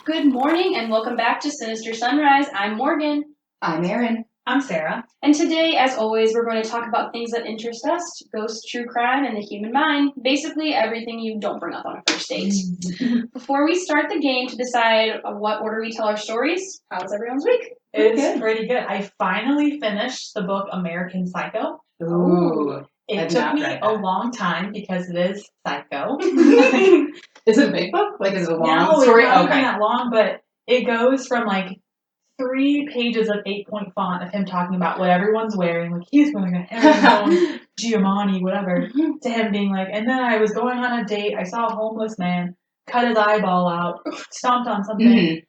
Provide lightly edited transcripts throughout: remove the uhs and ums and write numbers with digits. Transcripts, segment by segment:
Good morning and welcome back to Sinister Sunrise. I'm Morgan. I'm Erin. I'm Sarah. And today, as always, we're going to talk about things that interest us, ghosts, true crime, and the human mind. Basically, everything you don't bring up on a first date. Before we start the game to decide what order we tell our stories, how's everyone's week? It's pretty good. I finally finished the book American Psycho. Ooh. It took me a long time because it is psycho. Is it a big book? Like, is it a long story? No, it's not even that long, but it goes from like 3 pages of 8-point font of him talking about what everyone's wearing, like he's wearing a herringbone, Giamatti, whatever, to him being like, and then I was going on a date, I saw a homeless man, cut his eyeball out, stomped on something,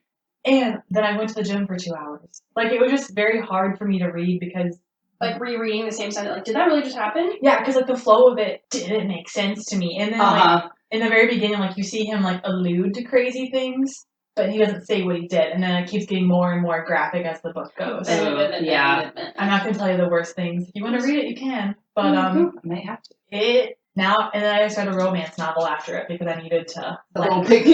and then I went to the gym for 2 hours. Like, it was just very hard for me to read because... Like, rereading the same sentence, like, did that really just happen? Yeah, because, like, the flow of it didn't make sense to me. And then, like, in the very beginning, like, you see him, like, allude to crazy things, but he doesn't say what he did. And then it keeps getting more and more graphic as the book goes. Yeah. I'm not going to tell you the worst things. If you want to read it, you can. But, I might have to. And then I started a romance novel after it because I needed to... pick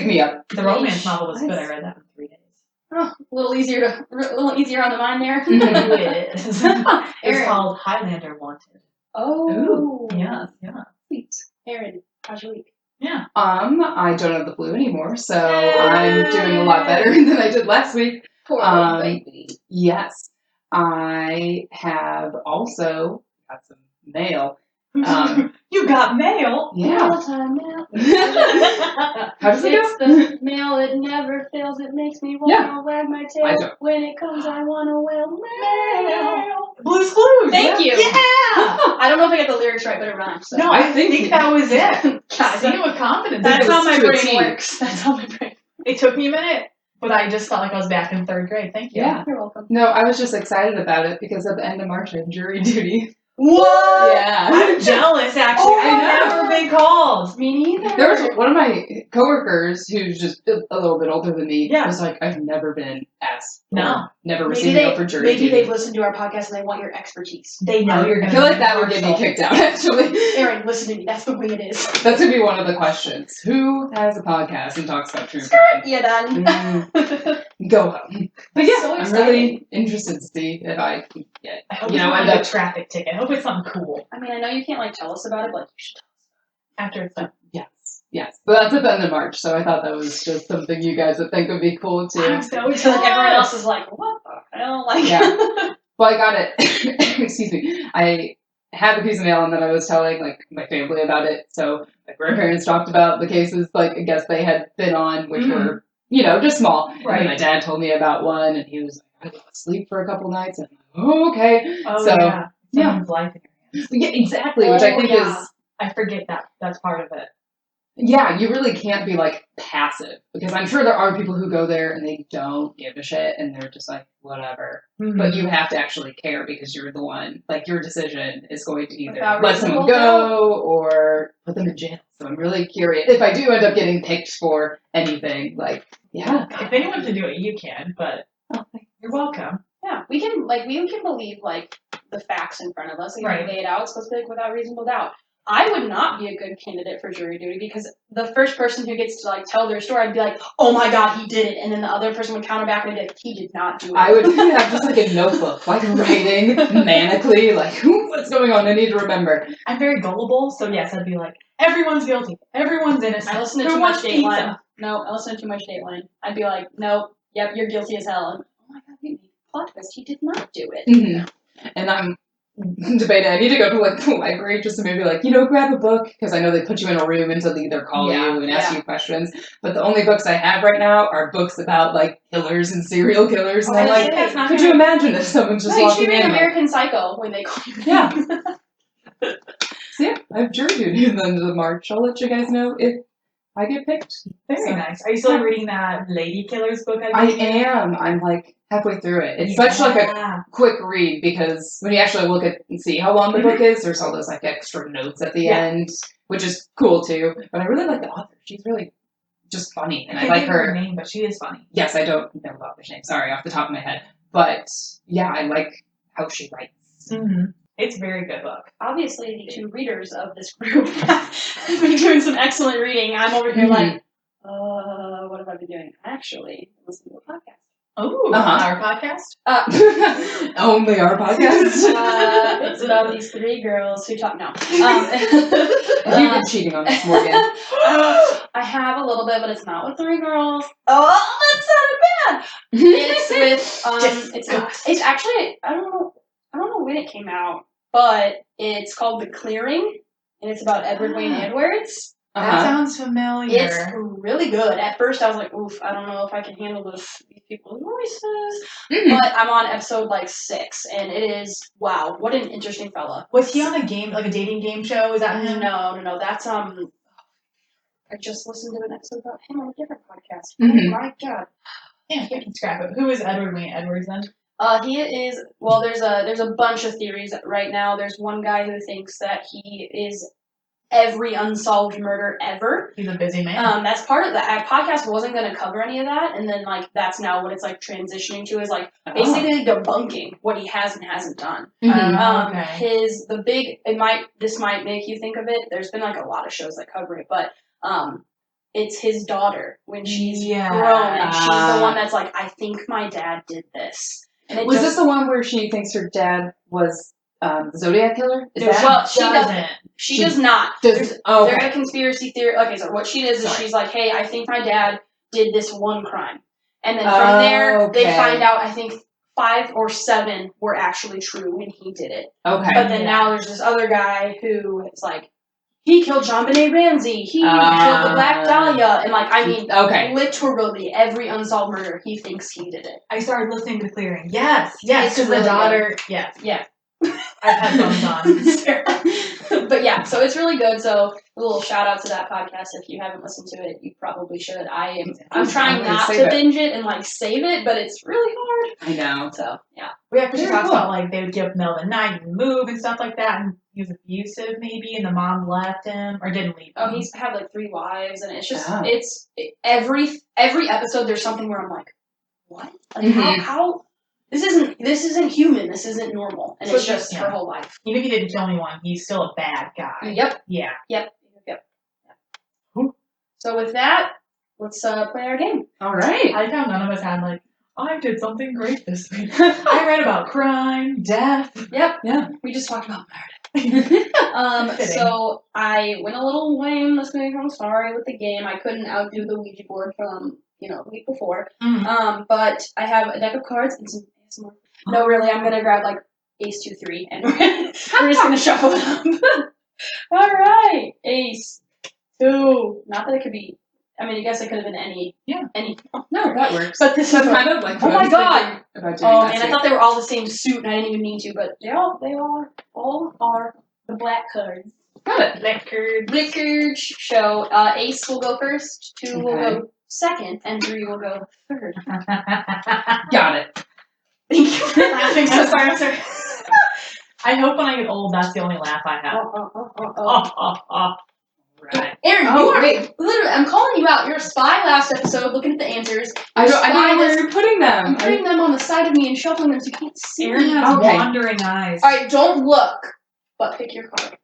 me up. The romance novel was good. I read that in 3 days. Oh, a little easier on the mind there. It is. It's called Highlander Wanted. Oh. Ooh. Yeah. Sweet. Erin, how's your week? Yeah. I don't have the flu anymore, so I'm doing a lot better than I did last week. Poor baby. Yes. I have also got some mail. You got mail? Yeah. Mail time, mail. How does it go? It's the mail, it never fails. It makes me want to wag my tail. When it comes, I want to wail mail. Blue's Clues. Thank you. Yeah. I don't know if I got the lyrics right, but it rhymes. So. No, I think that was it. Sing it with confidence. That's how my brain works. That's how my brain. It took me a minute, but I just felt like I was back in 3rd grade. Thank you. Yeah. You're welcome. No, I was just excited about it because at the end of March I have jury duty. What? Yeah. I'm jealous, actually. I've never been called. Me neither. There was one of my coworkers who's just a little bit older than me. Yeah. Was like, I've never been asked. No. Never received mail for jury duty. Maybe they've listened to our podcast and they want your expertise. They know you're going to I feel like that would get me kicked out, actually. Erin, listen to me. That's the way it is. That's going to be one of the questions. Who has a podcast and talks about true crime? Yeah, done. Go home. But yeah, So I'm really interested to see if I can get, I hope it's not a traffic ticket. I hope it's something cool. I mean, I know you can't, like, tell us about it, but you should tell us. After it's done. Yes. But that's at the end of March, so I thought that was just something you guys would think would be cool, too. I'm so like everyone else is like, what the hell? Like, yeah. Well, I got it. Excuse me. I had the piece of mail and then I was telling, like, my family about it. So my grandparents talked about the cases, like, I guess they had been on, which were, just small. Right. And my dad told me about one, and he was like, I got to sleep for a couple nights. And I'm like, oh, okay. Oh, so, yeah. Someone's life in your hands. Yeah, exactly, which I think is... I forget that. That's part of it. Yeah, you really can't be, like, passive. Because I'm sure there are people who go there and they don't give a shit, and they're just like, whatever. Mm-hmm. But you have to actually care because you're the one, like, your decision is going to either let someone go or put them in jail. So I'm really curious. If I do end up getting picked for anything, like, yeah. If anyone can do it, you can, but you're welcome. Yeah, we can believe, like, the facts in front of us and lay it out. It's supposed to be like, without reasonable doubt. I would not be a good candidate for jury duty because the first person who gets to, like, tell their story, I'd be like, oh my god, he did it. And then the other person would counter back and be like, he did not do it. I would have just, like, a notebook, like, writing manically, like, what's going on? I need to remember. I'm very gullible, so yes, I'd be like, everyone's guilty. Everyone's innocent. I listen to too much Dateline. No, I listen to too much Dateline. I'd be like, nope, yep, you're guilty as hell. And, oh my god, wait, plot twist, he did not do it. Mm-hmm. And I'm debating, I need to go to, like, the library just to maybe, like, grab a book, because I know they put you in a room until they either call you and ask you questions. But the only books I have right now are books about, like, killers and serial killers. And I'm like, could you imagine if someone's just walking in? You should read American Psycho when they call you. Yeah. So yeah, I have jury duty at the end of March. I'll let you guys know if I get picked. Very nice. Are you still reading that Lady Killers book? I am. I'm, like, halfway through it. It's such, like, a quick read because when you actually look at and see how long the book is, there's all those, like, extra notes at the end, which is cool, too. But I really like the author. She's really just funny, and I like her name, but she is funny. Yes, I don't know the author's name. Sorry, off the top of my head. But, yeah, I like how she writes. Mm-hmm. It's a very good book. Obviously, the two readers of this group have been doing some excellent reading. I'm over here like, what have I been doing? Actually, listening to a podcast. Oh, our podcast? Only our podcast? It's about these 3 girls who talk. No. Have you been cheating on us, Morgan? I have a little bit, but it's not with 3 girls. Oh, that sounded bad. It's with it's actually I don't know when it came out, but it's called The Clearing, and it's about Edward Wayne Edwards. That sounds familiar. It's really good. At first, I was like, "Oof, I don't know if I can handle these people's voices." But I'm on episode 6, and it is wow, what an interesting fella. Was he on a game, like a dating game show? Is that him? No. That's I just listened to an episode about him on a different podcast. Mm-hmm. Oh my god! Yeah, I can scrap it. Who is Edward Wayne Edwards then? He is. Well, there's a bunch of theories right now. There's one guy who thinks that he is every unsolved murder ever. He's a busy man. That's part of the podcast wasn't going to cover any of that, and then that's now what it's transitioning to is basically debunking what he has and hasn't done. Okay. This might make you think of it. There's been a lot of shows that cover it, but it's his daughter when she's grown, and she's the one that's I think my dad did this. And was this the one where she thinks her dad was the Zodiac killer? She does not. There's a conspiracy theory. Okay, so what she does is she's like, hey, I think my dad did this one crime. And then from there, they find out, I think, 5 or 7 were actually true when he did it. Okay. But then now there's this other guy who is he killed JonBenet Ramsey. He killed the Black Dahlia. And literally every unsolved murder, he thinks he did it. I started listening to Clearing. Yes, because the daughter, yes. Yeah. I've had those on. But yeah, so it's really good. So a little shout out to that podcast. If you haven't listened to it, you probably should. I'm trying not to binge it and save it, but it's really hard. I know. So yeah. We actually talked about they would get up in the middle of the night and move and stuff like that, and he was abusive maybe, and the mom left him or didn't leave him. Oh, he's had 3 wives, and it's just every episode there's something where I'm like, what? How? This isn't human. This isn't normal, and it's just her whole life. Even if he didn't kill anyone, he's still a bad guy. Yep. Yeah. Yep. So with that, let's play our game. All right. I found none of us had I did something great this week. I read about crime, death. Yep. Yeah. We just talked about murder. So I went a little lame this week. I'm sorry with the game. I couldn't outdo the Ouija board from the week before. Mm-hmm. But I have a deck of cards and some ASMR. No, really, I'm gonna grab Ace 2 3 and we're just gonna shuffle them. All right, Ace 2. Not that it could be. I mean, I guess it could have been any. Yeah. Any. No, that works. But this is kind of oh my god! Oh man, I thought they were all the same suit, and I didn't even mean to, but they all are the black cards. Got it. Black cards. So Ace will go first. 2 will go second, and 3 will go third. Got it. Thank you for laughing. So sorry. I'm sorry. I hope when I get old, that's the only laugh I have. Right. Erin, literally, I'm calling you out. You're a spy last episode, looking at the answers. I don't know where you're putting them. I'm putting them on the side of me and shuffling them so you can't see. Erin has wandering eyes. All right, don't look, but pick your card.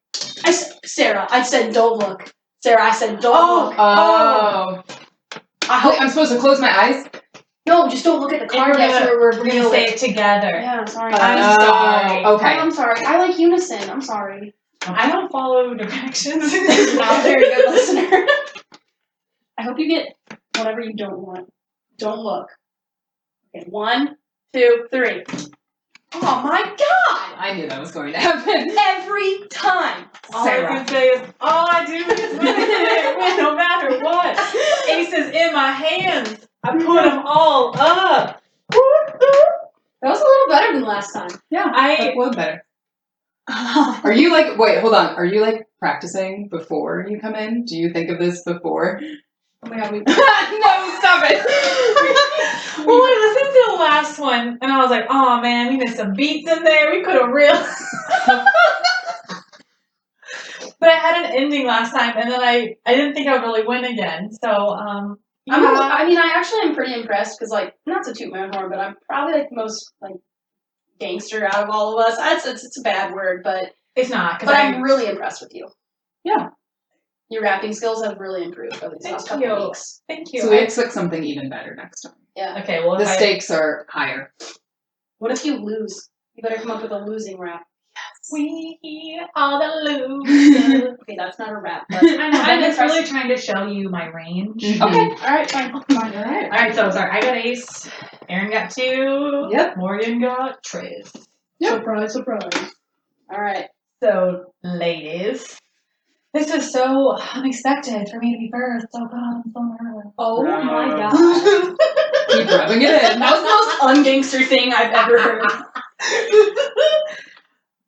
Sarah, I said don't look. Sarah, I said don't look. Oh. I'm supposed to close my eyes? No, just don't look at the card. We're going to say it together. Yeah, I'm sorry. I'm sorry. Okay. I'm sorry. I like unison. I'm sorry. I don't follow directions. Not a very good listener. I hope you get whatever you don't want. Don't look. Okay, 1, 2, 3. Oh my god! I knew that was going to happen. Every time. All I can say is, all I do is win no matter what. Aces in my hands. I put them all up. That was a little better than last time. Yeah, a little better. Are you wait, hold on. Are you practicing before you come in? Do you think of this before? Oh my god, no, stop it. Well, I listened to the last one and I was like, oh man, we missed some beats in there. We could have really. But I had an ending last time and then I didn't think I would really win again. So, I actually am pretty impressed because, not to toot my own horn, but I'm probably the most gangster out of all of us. It's a bad word, but it's not. But I'm really impressed with you. Yeah. Your rapping skills have really improved over these last couple of weeks. Thank you. So we expect something even better next time. Yeah. Okay, well, The stakes are higher. What if you lose? You better come up with a losing rap. We are the losers. Okay, that's not a rap. But I know, I'm just really trying to show you my range. Mhm. Okay, alright, fine. Alright, so sorry, I got ace. Erin got 2. Yep. Morgan got Triz. Yep. Surprise, surprise. Alright. So, ladies, this is so unexpected for me to be first. Oh god, I'm so nervous. Oh my god. Keep rubbing it in. That was the most ungangster thing I've ever heard.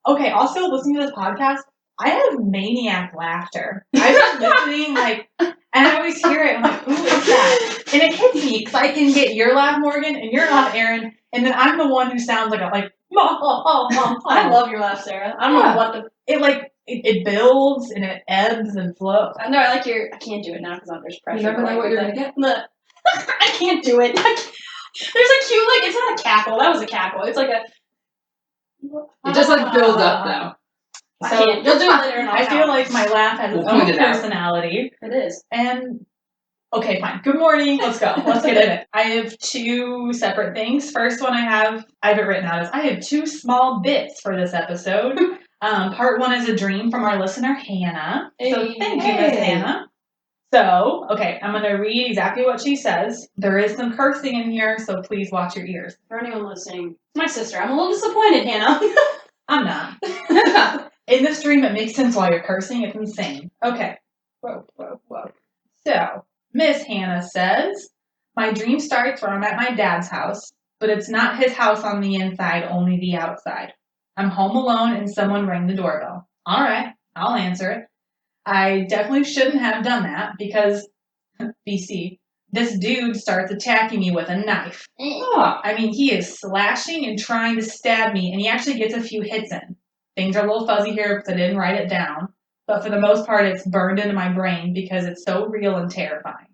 Okay, also listening to this podcast, I have maniac laughter. I've been listening, and I always hear it. I'm like, who is that? And it hits me because I can get your laugh, Morgan, and your laugh, Erin, and then I'm the one who sounds like I love your laugh, Sarah. I don't know what the... It builds and it ebbs and flows. I know, I like your... I can't do it now because there's pressure. You never know what you're going to get. I can't do it. There's a cute, it's not a cackle. That was a cackle. It's like a... It just builds up though. So you'll do it later and I feel like my laugh has its own personality. It is. And okay, fine. Good morning. Let's go. Let's get in it. I have 2 separate things. First one I have it written out as I have 2 small bits for this episode. Part 1 is a dream from our listener Hannah. So thank you, Miss Hannah. So, okay, I'm going to read exactly what she says. There is some cursing in here, so please watch your ears. For anyone listening, my sister. I'm a little disappointed, Hannah. I'm not. In this dream, it makes sense while you're cursing. It's insane. Okay. Whoa. So, Miss Hannah says, my dream starts when I'm at my dad's house, but it's not his house on the inside, only the outside. I'm home alone and someone rang the doorbell. All right, I'll answer it. I definitely shouldn't have done that because, BC, this dude starts attacking me with a knife. I mean, he is slashing and trying to stab me, and he actually gets a few hits in. Things are a little fuzzy here because I didn't write it down, but for the most part, it's burned into my brain because it's so real and terrifying.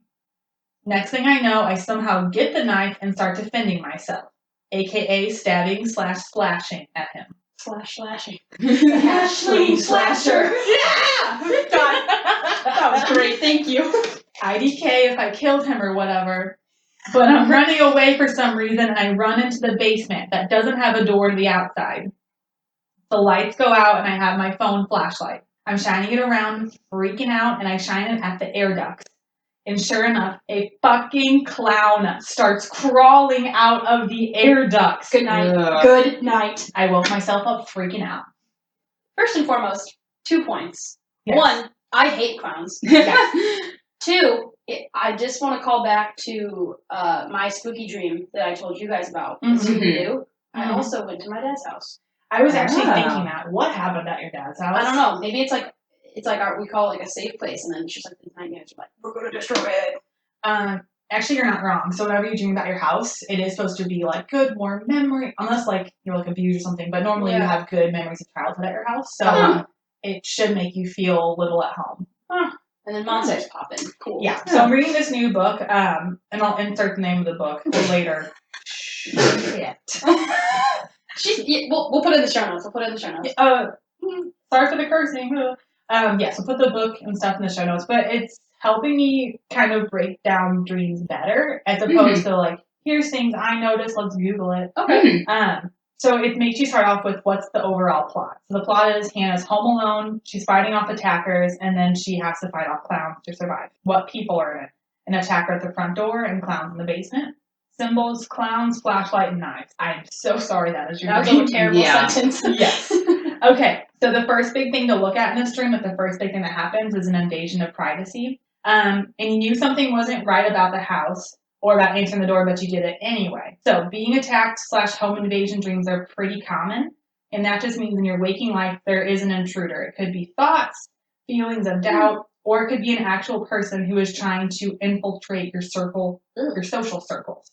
Next thing I know, I somehow get the knife and start defending myself, aka stabbing / slashing at him. Slashing. Slashing Slasher. Yeah! God. That was great. Thank you. IDK if I killed him or whatever. But I'm running away for some reason and I run into the basement that doesn't have a door to the outside. The lights go out and I have my phone flashlight. I'm shining it around, freaking out, and I shine it at the air ducts. And sure enough, a fucking clown starts crawling out of the air ducts. Good night. Good night. I woke myself up freaking out. First and foremost, 2 points. Yes. 1, I hate clowns. Yes. 2, I just want to call back to my spooky dream that I told you guys about. Scooby-Doo. I also went to my dad's house. I was actually thinking that. What happened at your dad's house? I don't know. Maybe it's like we call it a safe place, and then it's just the nightmares are we're going to destroy it. Actually, you're not wrong. So whenever you dream about your house, it is supposed to be good, warm memory. Unless you're abused or something. But normally you have good memories of childhood at your house. So it should make you feel little at home. And then monsters pop in. Cool. Yeah. So I'm reading this new book, and I'll insert the name of the book later. Shit. We'll put it in the show notes. Sorry for the cursing. So put the book and stuff in the show notes. But it's helping me kind of break down dreams better, as opposed to here's things I noticed. Let's Google it. Okay. So it makes you start off with what's the overall plot. So the plot is Hannah's home alone. She's fighting off attackers, and then she has to fight off clowns to survive. What people are in it? An attacker at the front door and clowns in the basement. Symbols, clowns, flashlight, and knives. I'm so sorry that is your dream. That was a terrible sentence. Yes. Okay, so the first big thing to look at in this dream, the first big thing that happens is an invasion of privacy. And you knew something wasn't right about the house or about answering the door, but you did it anyway. So being attacked / home invasion dreams are pretty common. And that just means in your waking life, there is an intruder. It could be thoughts, feelings of doubt, or it could be an actual person who is trying to infiltrate your circle, your social circles.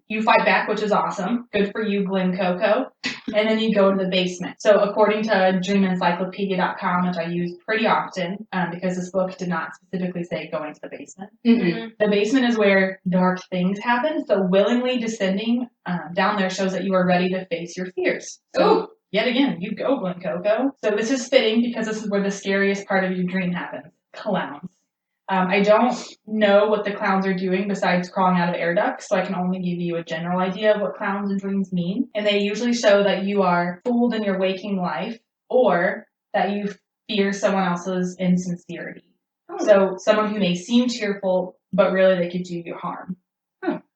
You fight back, which is awesome. Good for you, Glen Coco. And then you go to the basement. So according to dreamencyclopedia.com, which I use pretty often, because this book did not specifically say going to the basement. The basement is where dark things happen. So willingly descending down there shows that you are ready to face your fears. So yet again, you go, Glen Coco. So this is fitting because this is where the scariest part of your dream happens. Clowns. I don't know what the clowns are doing besides crawling out of air ducts, so I can only give you a general idea of what clowns and dreams mean. And they usually show that you are fooled in your waking life or that you fear someone else's insincerity. So someone who may seem cheerful, but really they could do you harm.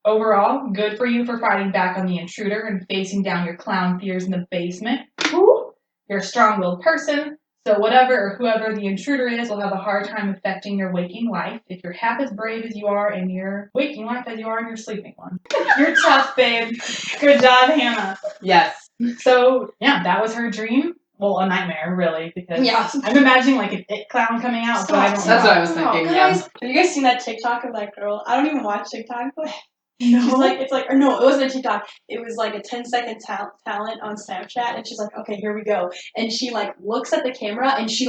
Overall, good for you for fighting back on the intruder and facing down your clown fears in the basement. Ooh, you're a strong-willed person, so whatever or whoever the intruder is will have a hard time affecting your waking life if you're half as brave as you are in your waking life as you are in your sleeping one. You're tough, babe. Good job, Hannah. Yes. So, yeah, that was her dream. Well, a nightmare, really, because I'm imagining like an it clown coming out. But I don't That's what I was thinking, guys, have you guys seen that TikTok of that girl? I don't even watch TikTok, but No. she's like, or no, it wasn't a TikTok. It was like a 10-second talent on Snapchat, and she's like, okay, here we go. And she like looks at the camera, and she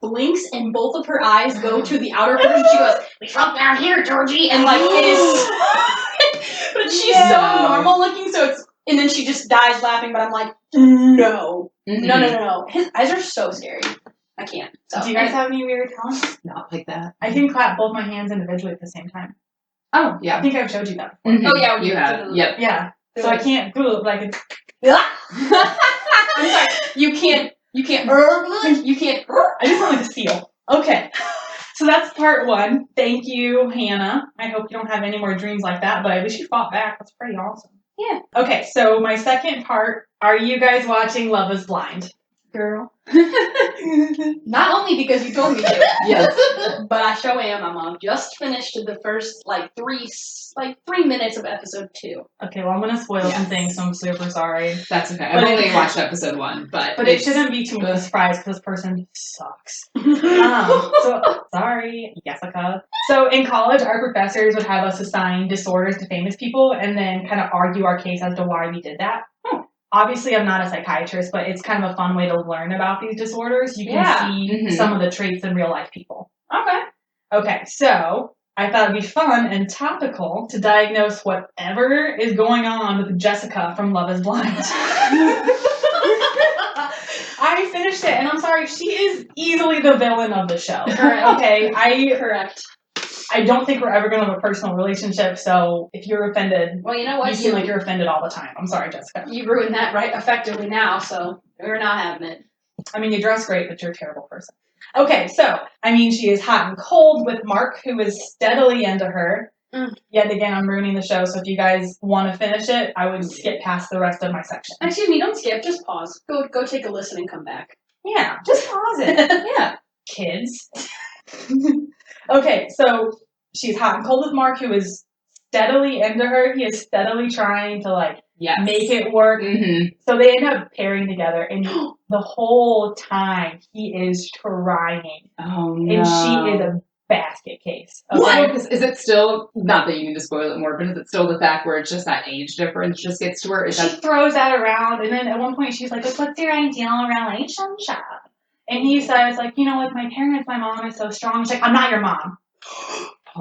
blinks, and both of her eyes go to the outer corner, and she goes, "We shrunk down here, Georgie," and like it is. But she's so normal looking, so it's. And then she just dies laughing, but I'm like, no. No. His eyes are so scary. I can't. So. Do you guys have any weird talents? Not like that. I can clap both my hands individually at the same time. Oh, yeah. I think I've showed you that before. Mm-hmm. Oh, yeah. You have. Yep. Yeah. So I can't do it like it's... I'm sorry. You can't. You can't. I just want like to feel. Okay. So that's part one. Thank you, Hannah. I hope you don't have any more dreams like that, but at least you fought back. That's pretty awesome. Yeah. Okay, so my second part, are you guys watching Love is Blind? Girl. Not only because you told me to. Yes. But I sure am. I'm just finished the first 3 minutes of episode 2. Okay, well I'm gonna spoil some things, so I'm super sorry. That's okay. I've only watched episode 1, but it shouldn't be too much of a surprise because this person sucks. So sorry, Jessica. So in college, our professors would have us assign disorders to famous people and then kind of argue our case as to why we did that. Obviously, I'm not a psychiatrist, but it's kind of a fun way to learn about these disorders. You can see some of the traits in real life people. Okay, so I thought it'd be fun and topical to diagnose whatever is going on with Jessica from Love is Blind. I finished it, and I'm sorry, she is easily the villain of the show. Okay, Correct. I don't think we're ever going to have a personal relationship, so if you're offended, well, you know what? You seem like you're offended all the time. I'm sorry, Jessica. You ruined that right effectively now, so we're not having it. I mean, you dress great, but you're a terrible person. Okay, so, I mean, she is hot and cold with Mark, who is steadily into her. Yet again, I'm ruining the show, so if you guys want to finish it, I would skip past the rest of my section. Excuse me, don't skip, just pause. Go take a listen and come back. Yeah, just pause it. Yeah, kids. Okay, so she's hot and cold with Mark, who is steadily into her. He is steadily trying to, make it work. Mm-hmm. So they end up pairing together, and the whole time he is trying. Oh, no. And she is a basket case. Okay? What? Is it still, not that you need to spoil it more, but is it still the fact where it's just that age difference just gets to her? She throws that around, and then at one point she's like, what's your ideal relationship? And he says, my parents, my mom is so strong. She's like, I'm not your mom.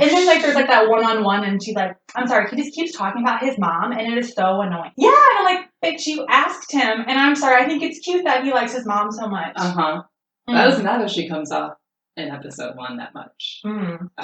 And then, there's, that one-on-one, and she's like, I'm sorry, he just keeps talking about his mom, and it is so annoying. Yeah, and I'm like, bitch, you asked him, and I'm sorry, I think it's cute that he likes his mom so much. Uh-huh. That is not how she comes off in episode 1 that much.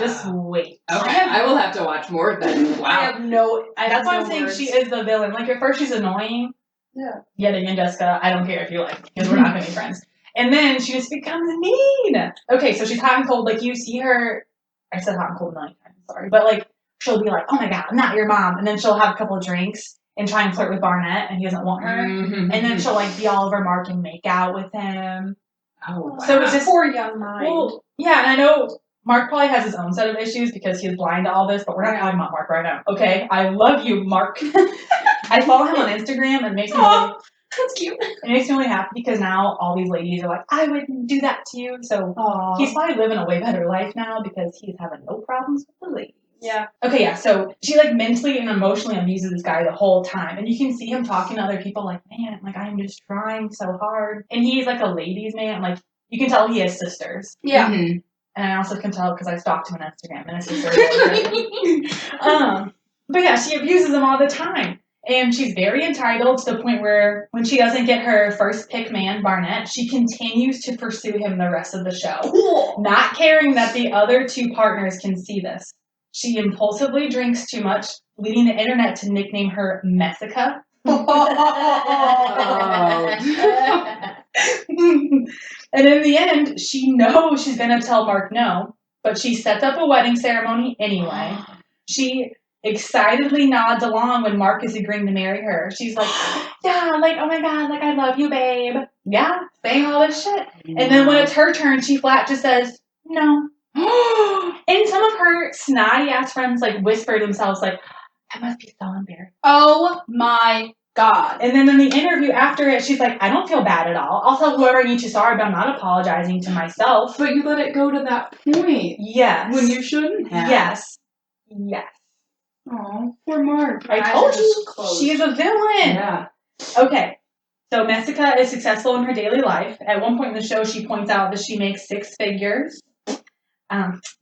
Just wait. Okay, I will have to watch more of that. Wow. That's why I'm saying she is the villain. At first she's annoying. Yeah. Yet again, Jessica, I don't care if you like, because we're not going to be friends. And then she just becomes mean. Okay, so she's hot and cold. You see her, I said hot and cold 9 times, sorry. But, she'll be like, oh my God, I'm not your mom. And then she'll have a couple of drinks and try and flirt with Barnett, and he doesn't want her. Mm-hmm. And then she'll, be all over Mark and make out with him. Oh, wow. So it's just poor young mind. Well, yeah, and I know Mark probably has his own set of issues because he's blind to all this, but we're not talking about Mark right now. Okay? I love you, Mark. I follow him on Instagram, and it makes me that's cute. It makes me really happy because now all these ladies are like, I wouldn't do that to you. So he's probably living a way better life now because he's having no problems with the ladies. Yeah. Okay, yeah. So she mentally and emotionally abuses this guy the whole time. And you can see him talking to other people man, I'm just trying so hard. And he's a ladies' man. You can tell he has sisters. Yeah. Mm-hmm. And I also can tell because I stalked him on Instagram and his sister. But yeah, she abuses him all the time. And she's very entitled to the point where when she doesn't get her first pick man, Barnett, she continues to pursue him the rest of the show, not caring that the other two partners can see this. She impulsively drinks too much, leading the internet to nickname her Messica. And in the end, she knows she's going to tell Mark no, but she sets up a wedding ceremony anyway. She excitedly nods along when Mark is agreeing to marry her. She's like, yeah, like, oh my God, like, I love you, babe. Yeah, saying all this shit. And then when it's her turn, she flat just says, no. And some of her snotty ass friends like whisper to themselves, like, that must be so embarrassing. Oh my God. And then in the interview after it, she's like, I don't feel bad at all. I'll tell whoever I need to sorry, but I'm not apologizing to myself. But you let it go to that point. Yes. When you shouldn't have. Yes. Yes. Oh, poor Mark. I told you, she is a villain. Yeah. Okay. So Messica is successful in her daily life. At one point in the show, she points out that she makes 6 figures.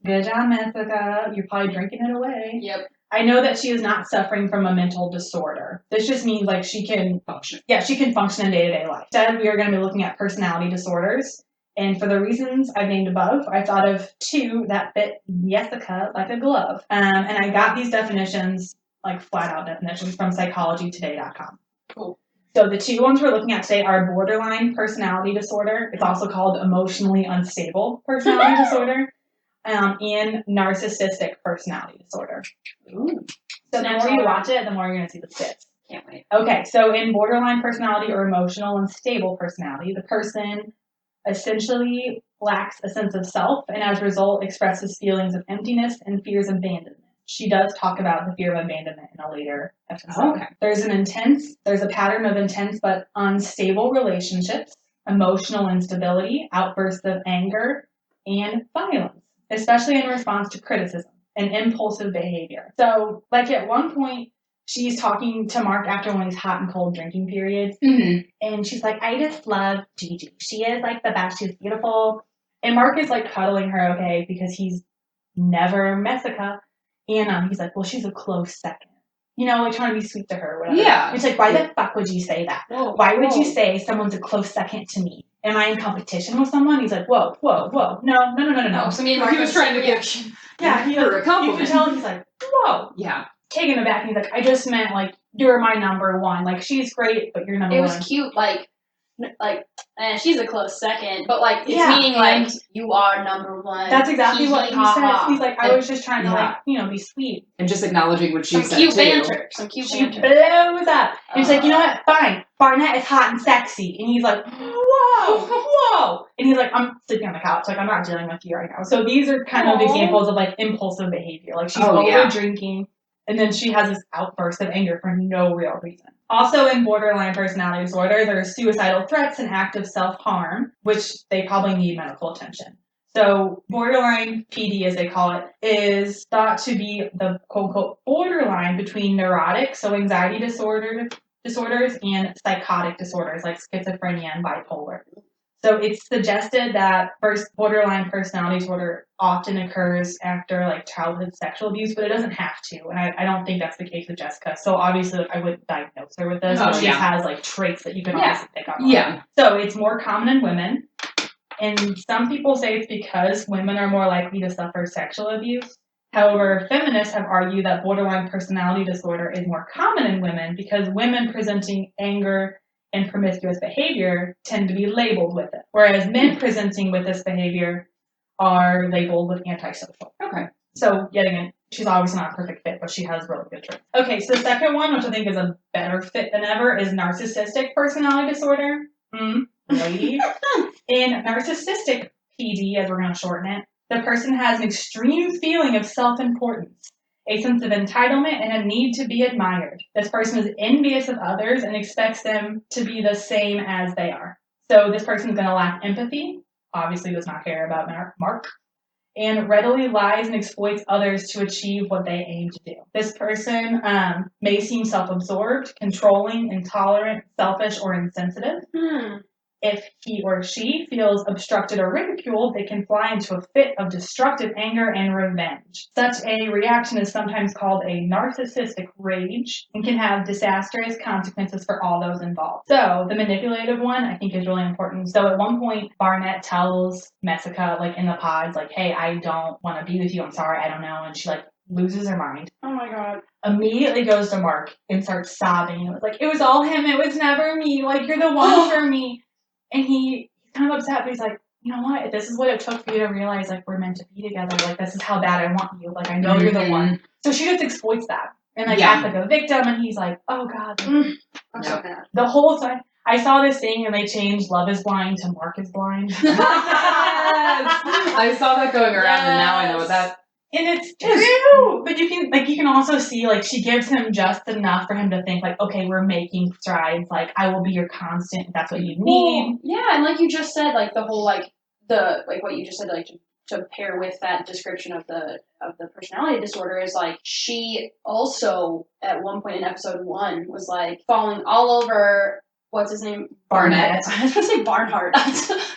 Good job, Messica. You're probably drinking it away. Yep. I know that she is not suffering from a mental disorder. This just means like she can function. Yeah, she can function in day-to-day life. Instead, we are going to be looking at personality disorders. And for the reasons I've named above, I thought of 2 that fit Jessica like a glove. And I got these definitions, like flat-out definitions, from psychologytoday.com. Cool. So the 2 ones we're looking at today are borderline personality disorder. It's also called emotionally unstable personality disorder. And narcissistic personality disorder. Ooh. So the more you watch it, the more you're going to see the fits. Can't wait. Okay, so in borderline personality or emotional unstable personality, the person essentially lacks a sense of self and as a result expresses feelings of emptiness and fears of abandonment. She does talk about the fear of abandonment in a later episode. Okay. There's a pattern of intense but unstable relationships, emotional instability, outbursts of anger, and violence, especially in response to criticism and impulsive behavior. So, like at one point, she's talking to Mark after one of these hot and cold drinking periods, and she's like, I just love Gigi. She is like the best. She's beautiful. And Mark is like cuddling her, okay, because he's never Messica. And he's like, well, she's a close second. You know, like trying to be sweet to her or whatever. Yeah. It's like, why the fuck would you say that? Whoa, why would you say someone's a close second to me? Am I in competition with someone? He's like, whoa. No. So me and Mark He was trying to get her a compliment. You can tell he's like, whoa. Yeah. Taking it back, he's like, I just meant like you're my number one. Like she's great, but you're number one. It was cute, like she's a close second, but like it's Yeah, meaning like you are number one. That's exactly what he says. He's like, I was just trying to Yeah. like, be sweet. And just acknowledging what she Some said cute too. banter. Some cute She banter. blows up. And he's like, you know what? Fine. Barnett is hot and sexy. And he's like, whoa. And he's like, I'm sleeping on the couch. Like, I'm not dealing with you right now. So these are kind of examples of like impulsive behavior. Like she's over drinking. And then she has this outburst of anger for no real reason. Also in borderline personality disorder, there are suicidal threats and active self-harm, which they probably need medical attention. So borderline PD, as they call it, is thought to be the quote-unquote borderline between neurotic, so anxiety disorders, and psychotic disorders like schizophrenia and bipolar. So it's suggested that borderline personality disorder often occurs after like childhood sexual abuse, but it doesn't have to. And I don't think that's the case with Jessica. So obviously I wouldn't diagnose her with this, but she has like traits that you can obviously pick up on. Yeah. So it's more common in women. And some people say it's because women are more likely to suffer sexual abuse. However, feminists have argued that borderline personality disorder is more common in women because women presenting anger and promiscuous behavior tend to be labeled with it, whereas men presenting with this behavior are labeled with antisocial. Okay. So, yet again, she's obviously not a perfect fit, but she has really good traits. Okay, so the second one, which I think is a better fit than ever, is narcissistic personality disorder. Lady. In narcissistic PD, as we're going to shorten it, the person has an extreme feeling of self-importance, a sense of entitlement, and a need to be admired. This person is envious of others and expects them to be the same as they are. So this person is going to lack empathy, obviously does not care about Mark, and readily lies and exploits others to achieve what they aim to do. This person may seem self-absorbed, controlling, intolerant, selfish, or insensitive. If he or she feels obstructed or ridiculed, they can fly into a fit of destructive anger and revenge. Such a reaction is sometimes called a narcissistic rage and can have disastrous consequences for all those involved. So the manipulative one, I think, is really important. So at one point, Barnett tells Messica, like in the pods, like, hey, I don't want to be with you. I'm sorry, I don't know. And she like loses her mind. Oh my god. Immediately goes to Mark and starts sobbing. It was like, it was all him. It was never me. Like, you're the one for me. And he's kind of upset, but he's like, you know what? If this is what it took for you to realize, like, we're meant to be together. Like, this is how bad I want you. Like, I know you're the one. So she just exploits that and, like, acts like a victim. And he's like, oh, God. Like, I'm so mad. the whole time. I saw this thing and they changed Love is Blind to Mark is Blind. Yes! I saw that going around and now I know what that. And it's true, but you can also see, like, she gives him just enough for him to think, like, okay, we're making strides. Like, I will be your constant if that's what you need. Well, yeah, and like you just said, like the whole what you just said, like to pair with that description of the personality disorder is like she also at one point in episode 1 was like falling all over. What's his name? Barnett. I was gonna say Barnhart.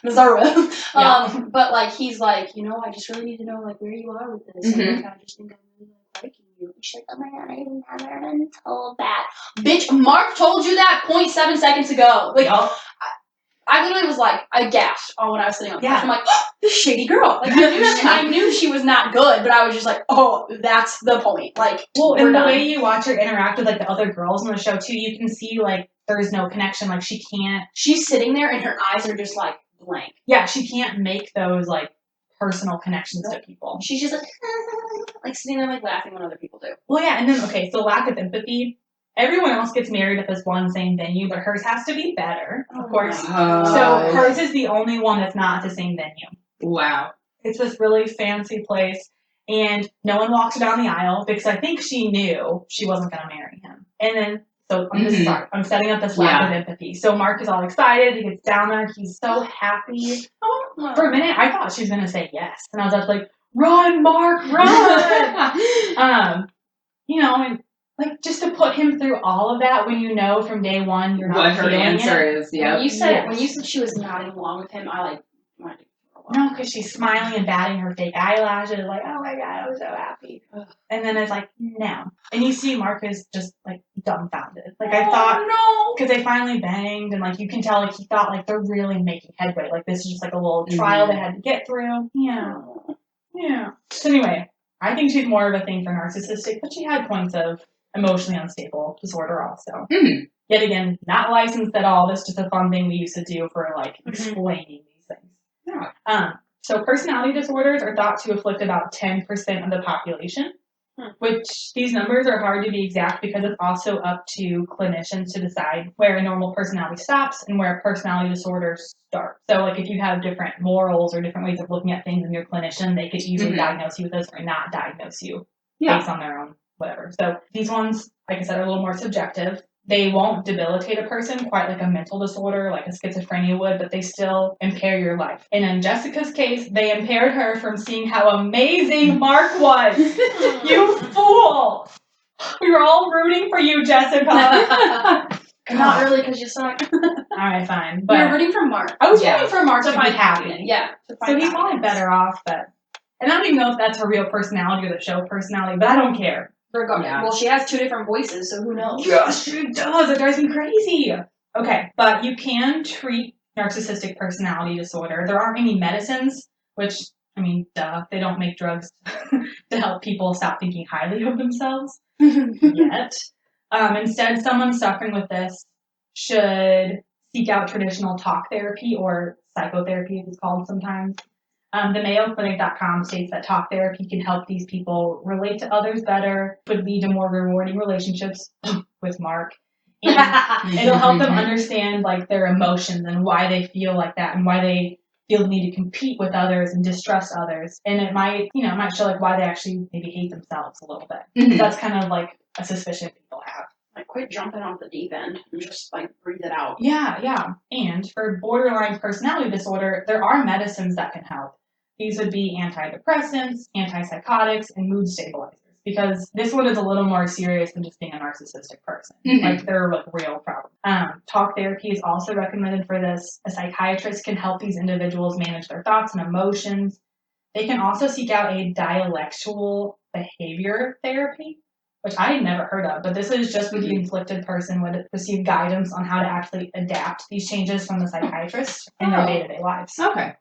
Mazzaro. Yeah. But like he's like, I just really need to know like where you are with this. Mm-hmm. And like, I just think I'm really liking you. And she's like, oh my god, I never been told that. Bitch, Mark told you that 0.7 seconds ago. Like, I literally was like, I gasped when I was sitting on the couch. I'm like, oh, this shady girl. Like I knew she was not good, but I was just like, oh, that's the point. Like, well, and the way you watch her interact with like the other girls on the show too, you can see like there's no connection. Like she can't. She's sitting there and her eyes are just like blank. Yeah, she can't make those like personal connections to people. She's just like sitting there like laughing when other people do. Well, yeah, and then okay, so lack of empathy. Everyone else gets married at this one same venue, but hers has to be better, of course. So hers is the only one that's not at the same venue. Wow. It's this really fancy place, and no one walks her down the aisle because I think she knew she wasn't going to marry him. And then, so I'm setting up this lack of empathy. So Mark is all excited. He gets down there. He's so happy. For a minute, I thought she was going to say yes. And I was like, run, Mark, run! And like, just to put him through all of that when you know from day one you're not what her answer it. is. Yeah. When you said she was nodding along with him, I like. No, because she's smiling and batting her fake eyelashes, like, oh my god, I'm so happy. And then it's like, no. And you see Mark is just like dumbfounded. Like I thought, because they finally banged, and like you can tell, like he thought like they're really making headway. Like this is just like a little trial they had to get through. Yeah. So anyway, I think she's more of a thing for narcissistic, but she had points of emotionally unstable disorder also. Yet again, not licensed at all. That's just a fun thing we used to do for like explaining these things. So personality disorders are thought to afflict about 10% of the population, which these numbers are hard to be exact because it's also up to clinicians to decide where a normal personality stops and where a personality disorder starts. So like if you have different morals or different ways of looking at things in your clinician, they could easily diagnose you with this or not diagnose you based on their own whatever. So these ones, like I said, are a little more subjective. They won't debilitate a person quite like a mental disorder, like a schizophrenia would, but they still impair your life. And in Jessica's case, they impaired her from seeing how amazing Mark was. You fool! We were all rooting for you, Jessica. Not really, because you suck. Alright, fine. But we were rooting for Mark. I was rooting for Mark to find be happy. Yeah. So he's probably better off, but... And I don't even know if that's her real personality or the show personality, but I don't care. Well, she has 2 different voices, so who knows? Yes, she does. It drives me crazy. Okay, but you can treat narcissistic personality disorder. There aren't any medicines, which, I mean, duh. They don't make drugs to help people stop thinking highly of themselves yet. Instead, someone suffering with this should seek out traditional talk therapy or psychotherapy, as it's called sometimes. The MayoClinic.com states that talk therapy can help these people relate to others better, would lead to more rewarding relationships with Mark. And it'll help them understand like their emotions and why they feel like that and why they feel the need to compete with others and distrust others. And it might show like why they actually maybe hate themselves a little bit. That's kind of like a suspicion people have. Like, quit jumping off the deep end and just, like, breathe it out. Yeah. And for borderline personality disorder, there are medicines that can help. These would be antidepressants, antipsychotics, and mood stabilizers. because this one is a little more serious than just being a narcissistic person. Mhm. Like, they're like real problems. Talk therapy is also recommended for this. A psychiatrist can help these individuals manage their thoughts and emotions. They can also seek out a dialectual behavior therapy, which I had never heard of, but this is just where the inflicted person would receive guidance on how to actually adapt these changes from the psychiatrist in their day-to-day lives. Okay.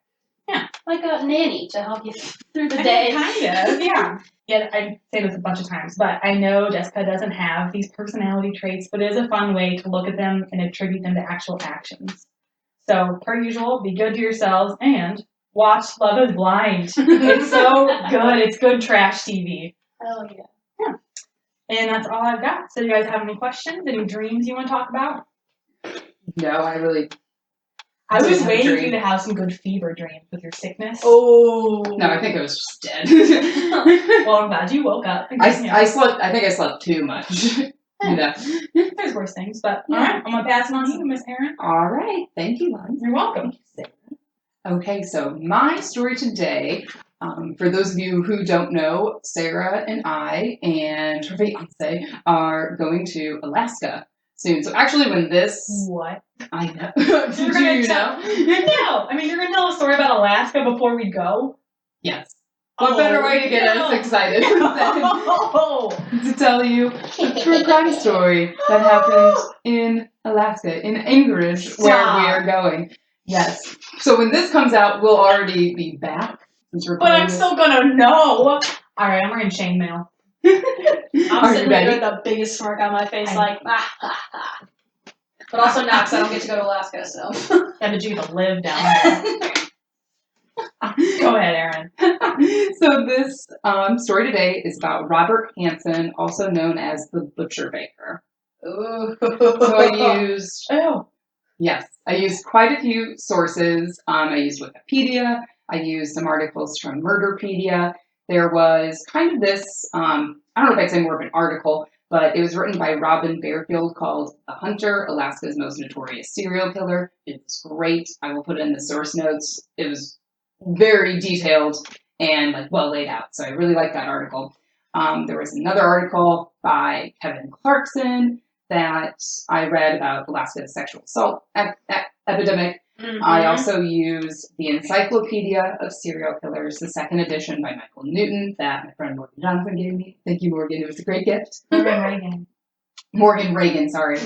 Like a nanny to help you through the day. Kind of, yeah. Yeah, I say this a bunch of times, but I know Jessica doesn't have these personality traits, but it is a fun way to look at them and attribute them to actual actions. So, per usual, be good to yourselves and watch Love is Blind. It's so good. It's good trash TV. Oh, yeah. Yeah. And that's all I've got. So, do you guys have any questions? Any dreams you want to talk about? No, I I was didn't waiting for dream. you to have some good fever dreams with your sickness. Oh. No, I think I was just dead. Well, I'm glad you woke up. I slept. I think I slept too much. You know. There's worse things, but all right, I'm gonna pass it on to you, Miss Erin. All right. Thank you, Lon. You're welcome. Okay, so my story today, for those of you who don't know, Sarah and I and her fiance are going to Alaska soon. So actually, when this, What? I know, You're do gonna you tell- know? No, I mean you're gonna tell a story about Alaska before we go. Yes. What better way to get us excited than to tell you a true crime story that happened in Alaska, in Anchorage, where we are going. Yes. So when this comes out, we'll already be back. But I'm still gonna know. All right, I'm wearing chainmail. I'm Are sitting you there ready? with a biggest smirk on my face, like, ah, ha, ha. But also not, because I don't get to go to Alaska, so. Yeah, but you get to live down there. Go ahead, Erin. So this story today is about Robert Hansen, also known as the Butcher Baker. Ooh. So I used, Oh. yes, I used quite a few sources. I used Wikipedia. I used some articles from Murderpedia. There was kind of this, I don't know if I'd say more of an article, but it was written by Robin Bearfield called The Hunter, Alaska's Most Notorious Serial Killer. It was great. I will put it in the source notes. It was very detailed and like well laid out. So I really like that article. There was another article by Kevin Clarkson that I read about Alaska's sexual assault epidemic. Mm-hmm. I also used the Encyclopedia of Serial Killers, the second edition by Michael Newton that my friend Morgan Johnson gave me. Thank you, Morgan. It was a great gift. Morgan Reagan, sorry.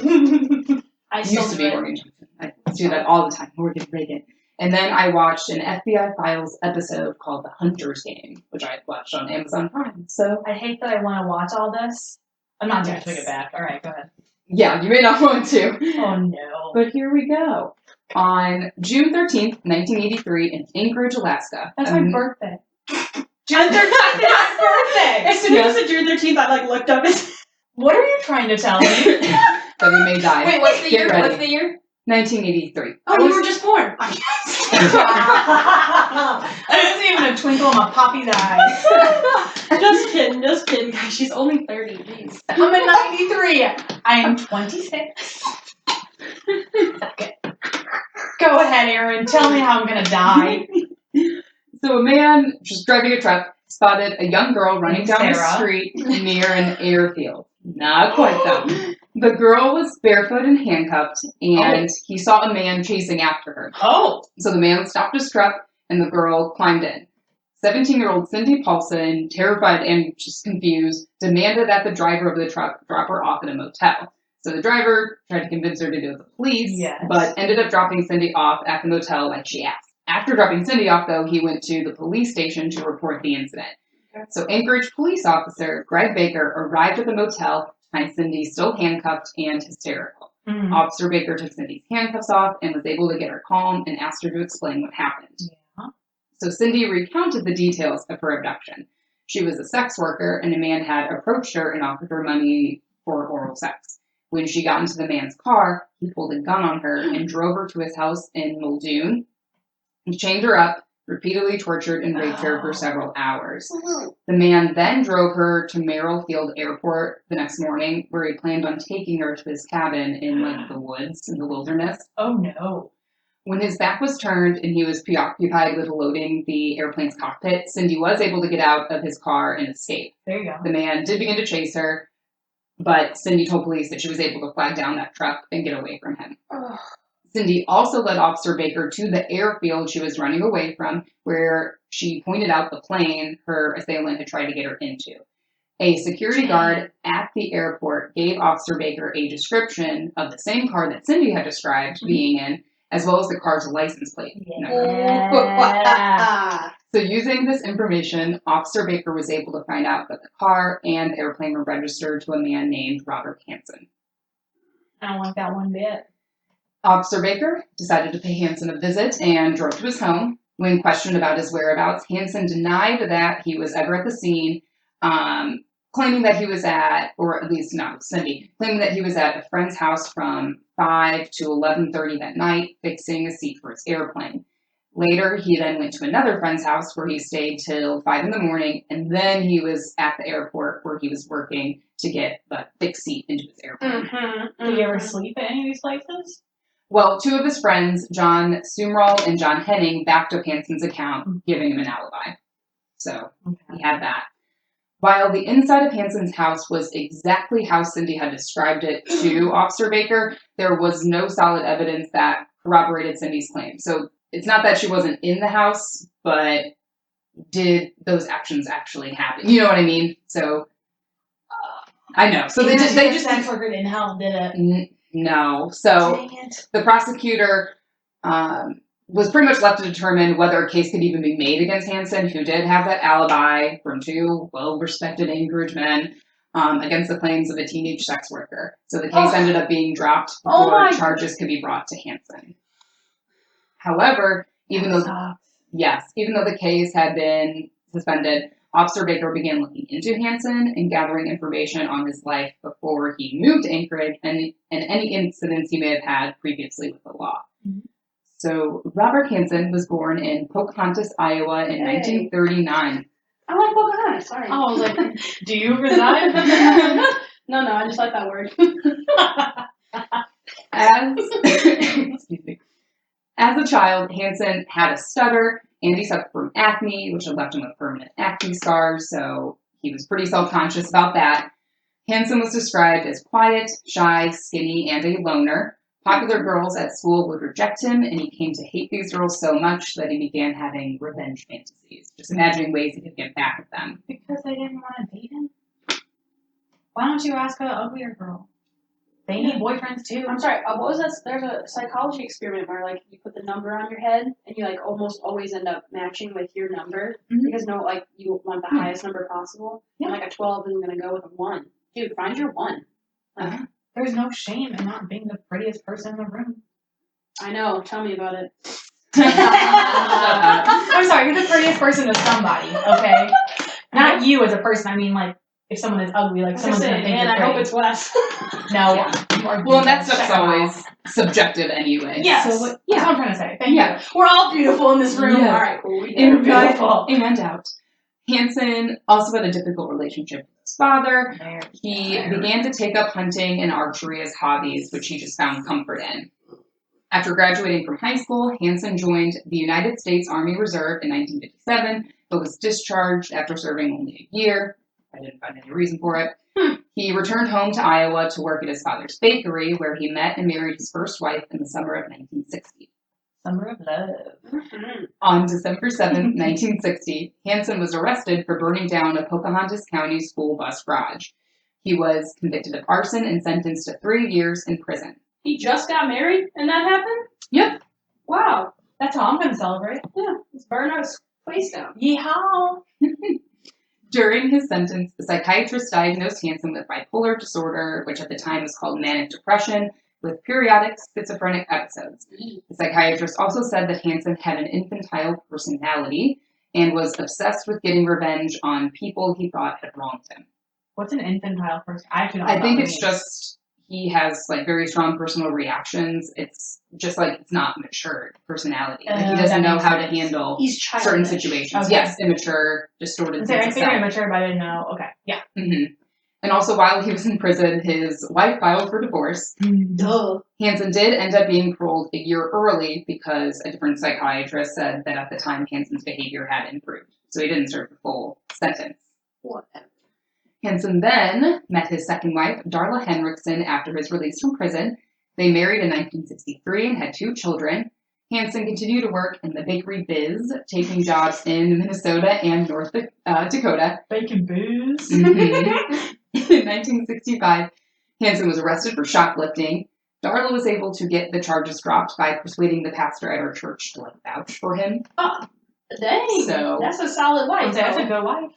I still Used to do be it. Morgan Johnson. I do that all the time. Morgan Reagan. And then I watched an FBI Files episode called The Hunter's Game, which I watched on Amazon Prime. So I hate that I want to watch all this. I'm not going to Yes. take it back. All right, go ahead. yeah, you may not want to. Oh, no. But here we go. On June 13th, 1983, in Anchorage, Alaska. That's my birthday. June 13th is my birthday! As soon as it was June 13th, I like looked up and What are you trying to tell me? that we may die. wait, what's the Get year? ready. What's the year? 1983. Oh, you were just born. There isn't even a twinkle in my poppy's eyes. Just kidding, guys. She's only 30. Jeez. I'm in 93. I am 26. Okay. Go ahead, Erin. Tell me how I'm gonna die. So a man just driving a truck spotted a young girl running down the street near an airfield. Not quite though. The girl was barefoot and handcuffed, and he saw a man chasing after her. Oh. So the man stopped his truck, and the girl climbed in. 17-year-old Cindy Paulson, terrified and just confused, demanded that the driver of the truck drop her off at a motel. So the driver tried to convince her to go to the police, Yes. but ended up dropping Cindy off at the motel like she asked. After dropping Cindy off, though, he went to the police station to report the incident. So Anchorage police officer Greg Baker arrived at the motel to find Cindy still handcuffed and hysterical. Mm. Officer Baker took Cindy's handcuffs off and was able to get her calm and asked her to explain what happened. Yeah. So Cindy recounted the details of her abduction. She was a sex worker, and a man had approached her and offered her money for oral sex. When she got into the man's car, he pulled a gun on her and drove her to his house in Muldoon. He chained her up, repeatedly tortured and raped her for several hours. The man then drove her to Merrill Field Airport the next morning, where he planned on taking her to his cabin in like the woods in the wilderness. Oh no. When his back was turned and he was preoccupied with loading the airplane's cockpit, Cindy was able to get out of his car and escape. There you go. The man did begin to chase her, but Cindy told police that she was able to flag down that truck and get away from him. Ugh. Cindy also led Officer Baker to the airfield she was running away from, where she pointed out the plane her assailant had tried to get her into. A security guard at the airport gave Officer Baker a description of the same car that Cindy had described being in, as well as the car's license plate number. Yeah. So using this information, Officer Baker was able to find out that the car and the airplane were registered to a man named Robert Hansen. I don't like that one bit. Officer Baker decided to pay Hansen a visit and drove to his home. When questioned about his whereabouts, Hansen denied that he was ever at the scene, claiming that he was at, or at least not Cindy, claiming that he was at a friend's house from 5 to 11:30 that night, fixing a seat for his airplane. Later, he then went to another friend's house where he stayed till 5 in the morning, and then he was at the airport where he was working to get the fixed seat into his airplane. Did you ever sleep at any of these places? Well, two of his friends, John Sumrall and John Henning, backed up Hansen's account, giving him an alibi. So he had that. While the inside of Hansen's house was exactly how Cindy had described it to Officer Baker, there was no solid evidence that corroborated Cindy's claim. So it's not that she wasn't in the house, but did those actions actually happen? You know what I mean? So I know. So they just sex worker in hell did it. No. So Dang it. the prosecutor was pretty much left to determine whether a case could even be made against Hansen, who did have that alibi from two well-respected Anchorage men, against the claims of a teenage sex worker. So the case ended up being dropped before charges could be brought to Hansen. However, even though the case had been suspended, Officer Baker began looking into Hansen and gathering information on his life before he moved to Anchorage and any incidents he may have had previously with the law. Mm-hmm. So Robert Hansen was born in Pocahontas, Iowa in 1939. I like Pocahontas, sorry. Oh, I was like, do you reside? No, I just like that word. As a child, Hansen had a stutter, and he suffered from acne, which had left him with permanent acne scars, so he was pretty self-conscious about that. Hansen was described as quiet, shy, skinny, and a loner. Popular girls at school would reject him, and he came to hate these girls so much that he began having revenge fantasies, just imagining ways he could get back at them. Because they didn't want to date him? Why don't you ask an uglier girl? They need boyfriends too. I'm sorry, what was that? There's a psychology experiment where like you put the number on your head and you like almost always end up matching with your number because you want the highest number possible. Yeah. And like a 12 isn't gonna go with a 1. Dude, find your 1. Like, there's no shame in not being the prettiest person in the room. I know, tell me about it. I'm sorry, you're the prettiest person to somebody, okay? Not you as a person, I mean like if someone is ugly, like someone's gonna think you're I pretty. hope it's Wes. No. Yeah. Well, that stuff's always subjective anyway. Yes. So, that's what I'm trying to say. Thank you. We're all beautiful in this room. Yeah. All right, cool. In beautiful. And out. Hansen also had a difficult relationship with his father. He began to take up hunting and archery as hobbies, which he just found comfort in. After graduating from high school, Hansen joined the United States Army Reserve in 1957, but was discharged after serving only a year. I didn't find any reason for it. He returned home to Iowa to work at his father's bakery, where he met and married his first wife in the summer of 1960. Summer of love. On December 7th, 1960, Hansen was arrested for burning down a Pocahontas County school bus garage. He was convicted of arson and sentenced to 3 years in prison. He just got married and that happened? Yep. Wow. That's how I'm going to celebrate. Yeah, let's burn our place down. Yeehaw. During his sentence, the psychiatrist diagnosed Hansen with bipolar disorder, which at the time was called manic depression, with periodic schizophrenic episodes. The psychiatrist also said that Hansen had an infantile personality and was obsessed with getting revenge on people he thought had wronged him. What's an infantile person? I think it's just he has like very strong personal reactions. It's just like it's not mature personality. Like he doesn't know how to handle certain situations. Okay. Yes, immature, distorted. I figured immature, but I didn't know. Okay, yeah. Mm-hmm. And also, while he was in prison, his wife filed for divorce. Duh. Hansen did end up being paroled a year early because a different psychiatrist said that at the time Hansen's behavior had improved. So he didn't serve the full sentence. Whatever. Hansen then met his second wife, Darla Henriksen, after his release from prison. They married in 1963 and had 2 children. Hansen continued to work in the bakery biz, taking jobs in Minnesota and North Dakota. Bacon booze. Mm-hmm. In 1965, Hansen was arrested for shoplifting. Darla was able to get the charges dropped by persuading the pastor at her church to vouch for him. Oh, dang. So, that's a solid wife. That's a good wife.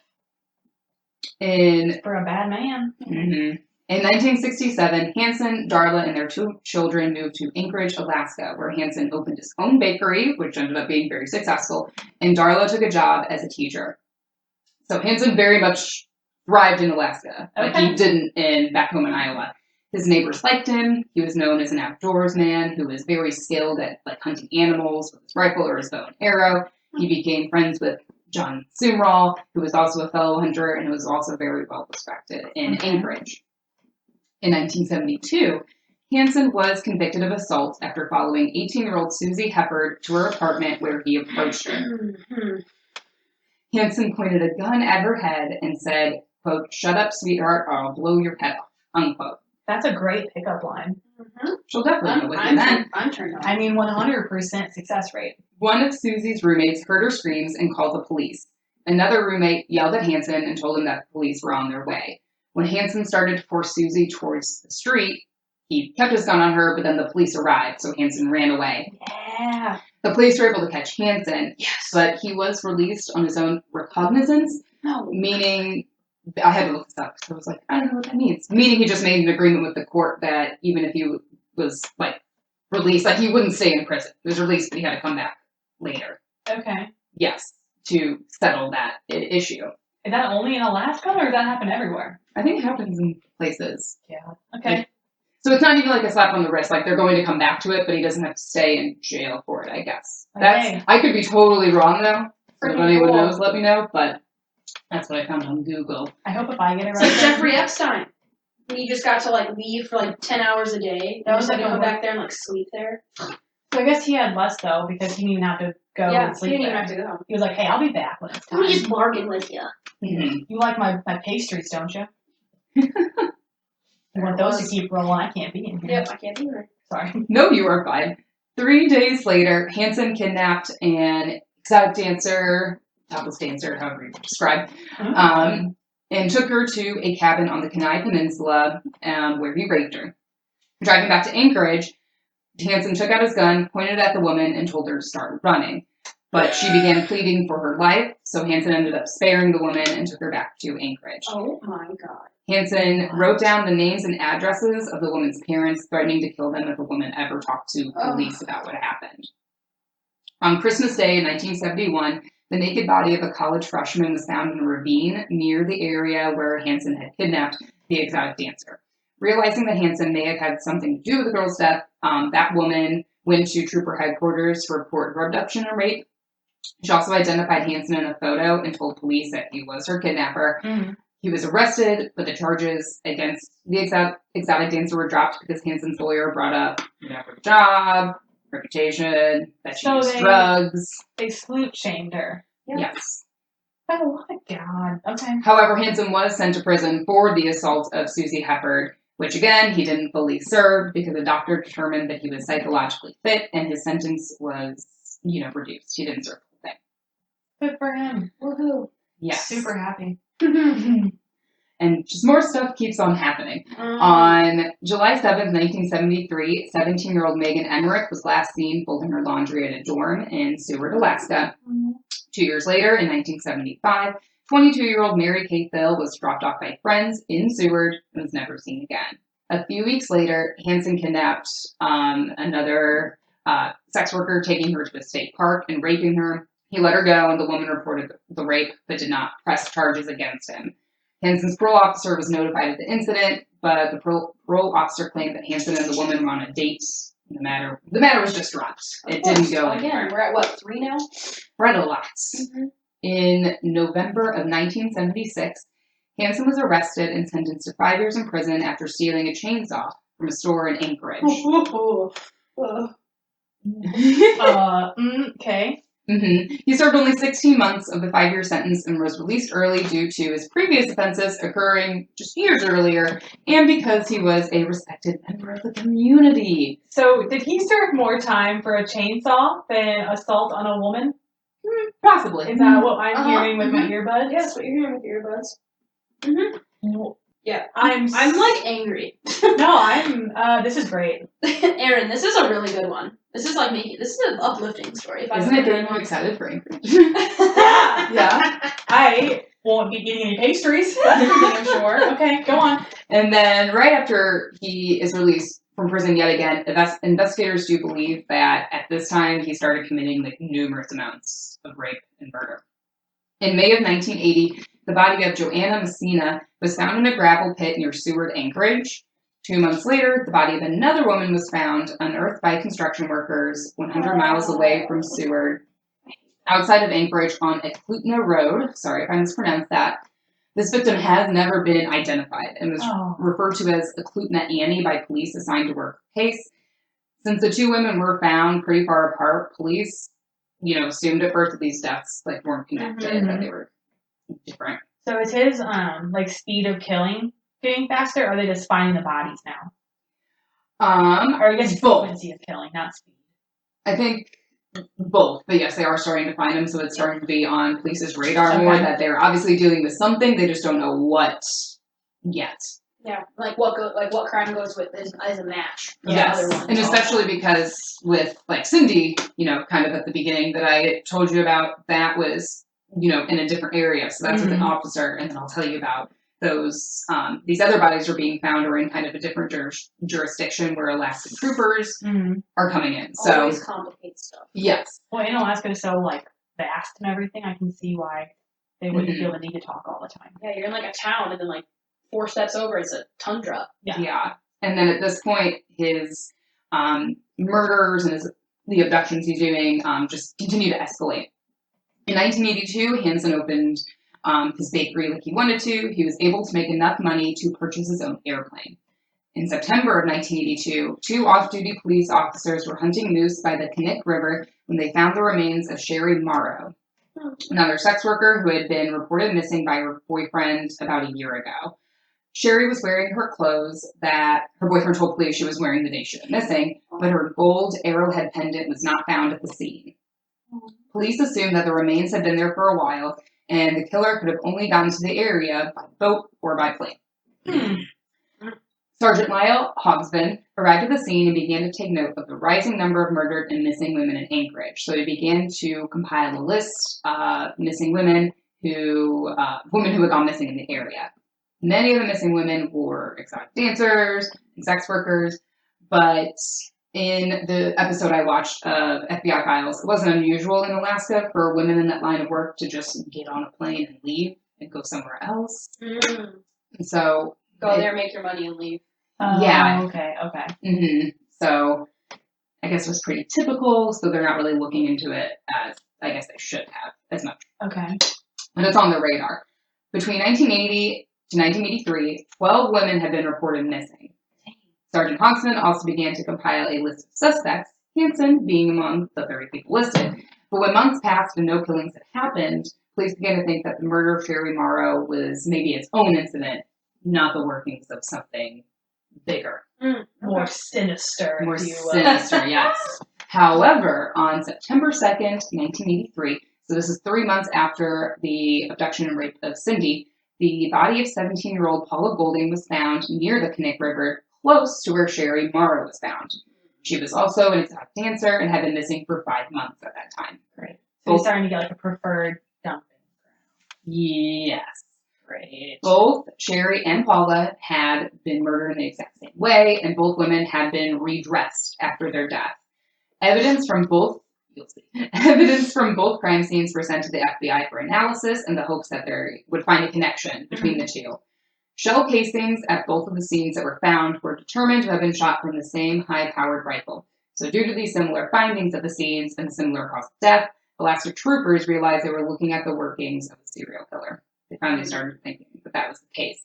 For a bad man. Mm-hmm. In 1967, Hansen, Darla, and their 2 children moved to Anchorage, Alaska, where Hansen opened his own bakery, which ended up being very successful, and Darla took a job as a teacher. So Hansen very much thrived in Alaska, like he didn't back home in Iowa. His neighbors liked him. He was known as an outdoorsman who was very skilled at hunting animals with his rifle or his bow and arrow. He became friends with John Sumrall, who was also a fellow hunter and was also very well respected in Anchorage. In 1972, Hansen was convicted of assault after following 18-year-old Susie Heppard to her apartment where he approached her. Hansen pointed a gun at her head and said, quote, "Shut up, sweetheart, or I'll blow your head off," unquote. That's a great pickup line. She'll definitely go with you then. I'm turned on. I mean, 100% success rate. One of Susie's roommates heard her screams and called the police. Another roommate yelled at Hansen and told him that the police were on their way. When Hansen started to force Susie towards the street, he kept his gun on her, but then the police arrived, so Hansen ran away. Yeah. The police were able to catch Hansen, Yes. but he was released on his own recognizance, meaning, I had to look this up, because I was like, I don't know what that means. Meaning he just made an agreement with the court that even if he was, released, he wouldn't stay in prison. He was released, but he had to come back later. Okay. Yes, to settle that issue. Is that only in Alaska, or does that happen everywhere? I think it happens in places. Yeah. Okay. So it's not even a slap on the wrist. They're going to come back to it, but he doesn't have to stay in jail for it, I guess. Okay. I could be totally wrong, though. So if anyone cool. knows, let me know. But that's what I found on Google. I hope if I get it It's right. like Jeffrey Epstein. He just got to leave for 10 hours a day. That was to like come a- back there and sleep there. So I guess he had less, though, because he didn't even have to go Yeah, and he sleep didn't even there. have to go. He was like, hey, I'll be back when it's time. We just bargain with you. Mm-hmm. You like my pastries, don't you? You want those to keep rolling. I can't be in here. Yep, I can't be here. Sorry. No, you are fine. 3 days later, Hansen kidnapped an exotic dancer, topless dancer, however you describe, and took her to a cabin on the Kenai Peninsula where he raped her. Driving back to Anchorage, Hansen took out his gun, pointed at the woman, and told her to start running. But she began pleading for her life, so Hansen ended up sparing the woman and took her back to Anchorage. Oh my god. Hansen wrote down the names and addresses of the woman's parents, threatening to kill them if the woman ever talked to police about what happened. On Christmas Day in 1971, the naked body of a college freshman was found in a ravine near the area where Hansen had kidnapped the exotic dancer. Realizing that Hansen may have had something to do with the girl's death, that woman went to trooper headquarters to report her abduction and rape. She also identified Hansen in a photo and told police that he was her kidnapper. Mm-hmm. He was arrested, but the charges against the exotic dancer were dropped because Hansen's lawyer brought up her job, reputation, that she used drugs. They sloop shamed her. Yep. Yes. Oh my god. Okay. However, Hansen was sent to prison for the assault of Susie Heppard, which again, he didn't fully serve because a doctor determined that he was psychologically fit and his sentence was, reduced. He didn't serve the thing. Good for him. Woohoo. Yes. Super happy. And just more stuff keeps on happening. On July 7th, 1973, 17-year-old Megan Emmerich was last seen folding her laundry at a dorm in Seward, Alaska. 2 years later, in 1975, 22-year-old Mary Kay Thill was dropped off by friends in Seward and was never seen again. A few weeks later, Hansen kidnapped another sex worker, taking her to a state park and raping her. He let her go, and the woman reported the rape, but did not press charges against him. Hansen's parole officer was notified of the incident, but the parole officer claimed that Hansen and the woman were on a date. The matter was just dropped. It didn't go anywhere. Again, we're at what, 3 now? We're at a lot. In November of 1976, Hansen was arrested and sentenced to 5 years in prison after stealing a chainsaw from a store in Anchorage. Okay. He served only 16 months of the 5-year sentence and was released early due to his previous offenses occurring just years earlier and because he was a respected member of the community. So, did he serve more time for a chainsaw than assault on a woman? Possibly. Is that what I'm hearing with my earbuds? Yeah, that's what you're hearing with your earbuds. Mm-hmm. Yeah, I'm like angry. No, I'm. This is great. Erin, this is a really good one. This is an uplifting story. Isn't it getting you excited for Anchorage? Yeah. I won't be eating any pastries. That's one thing I'm sure. Okay, go on. And then right after he is released from prison yet again, investigators do believe that at this time he started committing like numerous amounts of rape and murder. In May of 1980, the body of Joanna Messina was found in a gravel pit near Seward, Anchorage. 2 months later, the body of another woman was found, unearthed by construction workers 100 miles away from Seward, outside of Anchorage on Eklutna Road. Sorry if I mispronounced that. This victim has never been identified and was referred to as Eklutna Annie by police assigned to work the case. Since the two women were found pretty far apart, police, assumed at first that these deaths weren't connected, that they were different. So is his speed of killing getting faster, or are they just finding the bodies now? Or I guess frequency of killing, not speed. I think both, but yes, they are starting to find them, so it's starting to be on police's radar more that they're obviously dealing with something, they just don't know what yet. Yeah, what crime goes with is a match. Yes, the other one. And especially because with Cindy, kind of at the beginning that I told you about, that was in a different area, so that's with an officer, and then I'll tell you about those. These other bodies are being found or in kind of a different jurisdiction where Alaskan troopers are coming in. So always complicates stuff. Yes. Well, in Alaska is so vast and everything, I can see why they wouldn't feel the need to talk all the time. Yeah, you're in a town, and then 4 steps over it's a tundra. Yeah. And then at this point, his murders and the abductions he's doing just continue to escalate. In 1982, Hansen opened his bakery like he wanted to. He was able to make enough money to purchase his own airplane. In September of 1982, 2 off-duty police officers were hunting moose by the Knik River when they found the remains of Sherry Morrow, another sex worker who had been reported missing by her boyfriend about a year ago. Sherry was wearing her clothes that her boyfriend told police she was wearing the day she went missing, but her gold arrowhead pendant was not found at the scene. Police assumed that the remains had been there for a while, and the killer could have only gotten to the area by boat or by plane. Sergeant Lyle Hogsbin arrived at the scene and began to take note of the rising number of murdered and missing women in Anchorage. So he began to compile a list of missing women who had gone missing in the area. Many of the missing women were exotic dancers and sex workers, but in the episode I watched of FBI Files, it wasn't unusual in Alaska for women in that line of work to just get on a plane and leave and go somewhere else. And so go there, make your money, and leave. Yeah. Okay. So I guess it was pretty typical, so they're not really looking into it as I guess they should have as much. Okay. And it's on the radar. Between 1980 to 1983, 12 women had been reported missing. Sergeant Hogsman also began to compile a list of suspects, Hansen being among the 30 people listed. But when months passed and no killings had happened, police began to think that the murder of Sherry Morrow was maybe its own incident, not the workings of something bigger. More sinister. More sinister, yes. However, on September 2nd, 1983, so this is 3 months after the abduction and rape of Cindy, the body of 17-year-old Paula Golding was found near the Knik River, close to where Sherry Morrow was found. She was also an exotic dancer and had been missing for 5 months at that time. Great. So he's starting to get a preferred dumping ground. Yes. Great. Both Sherry and Paula had been murdered in the exact same way, and both women had been redressed after their death. Evidence from both crime scenes were sent to the FBI for analysis in the hopes that they would find a connection between the two. Shell casings at both of the scenes that were found were determined to have been shot from the same high-powered rifle. So due to these similar findings at the scenes and the similar cause of death, Alaska troopers realized they were looking at the workings of a serial killer. They finally started thinking that was the case.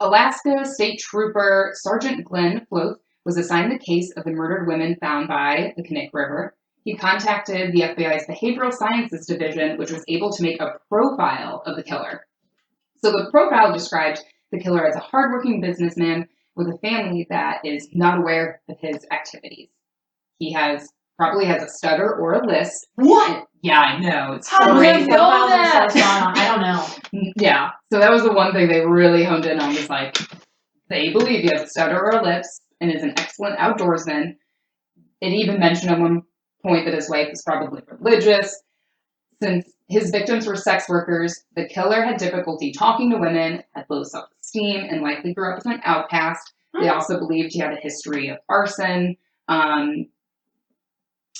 Alaska State Trooper Sergeant Glenn Floth was assigned the case of the murdered women found by the Knik River. He contacted the FBI's Behavioral Sciences Division, which was able to make a profile of the killer. So the profile described the killer as a hardworking businessman with a family that is not aware of his activities. He probably has a stutter or a lisp. What? Yeah, I know. It's How do crazy. they know that? I don't know. Yeah, so that was the one thing they really honed in on was like, they believe he has a stutter or a lisp and is an excellent outdoorsman. It even mentioned at one point that his wife was probably religious. Since his victims were sex workers, the killer had difficulty talking to women, had low self-esteem, and likely grew up as an outcast. They also believed he had a history of arson.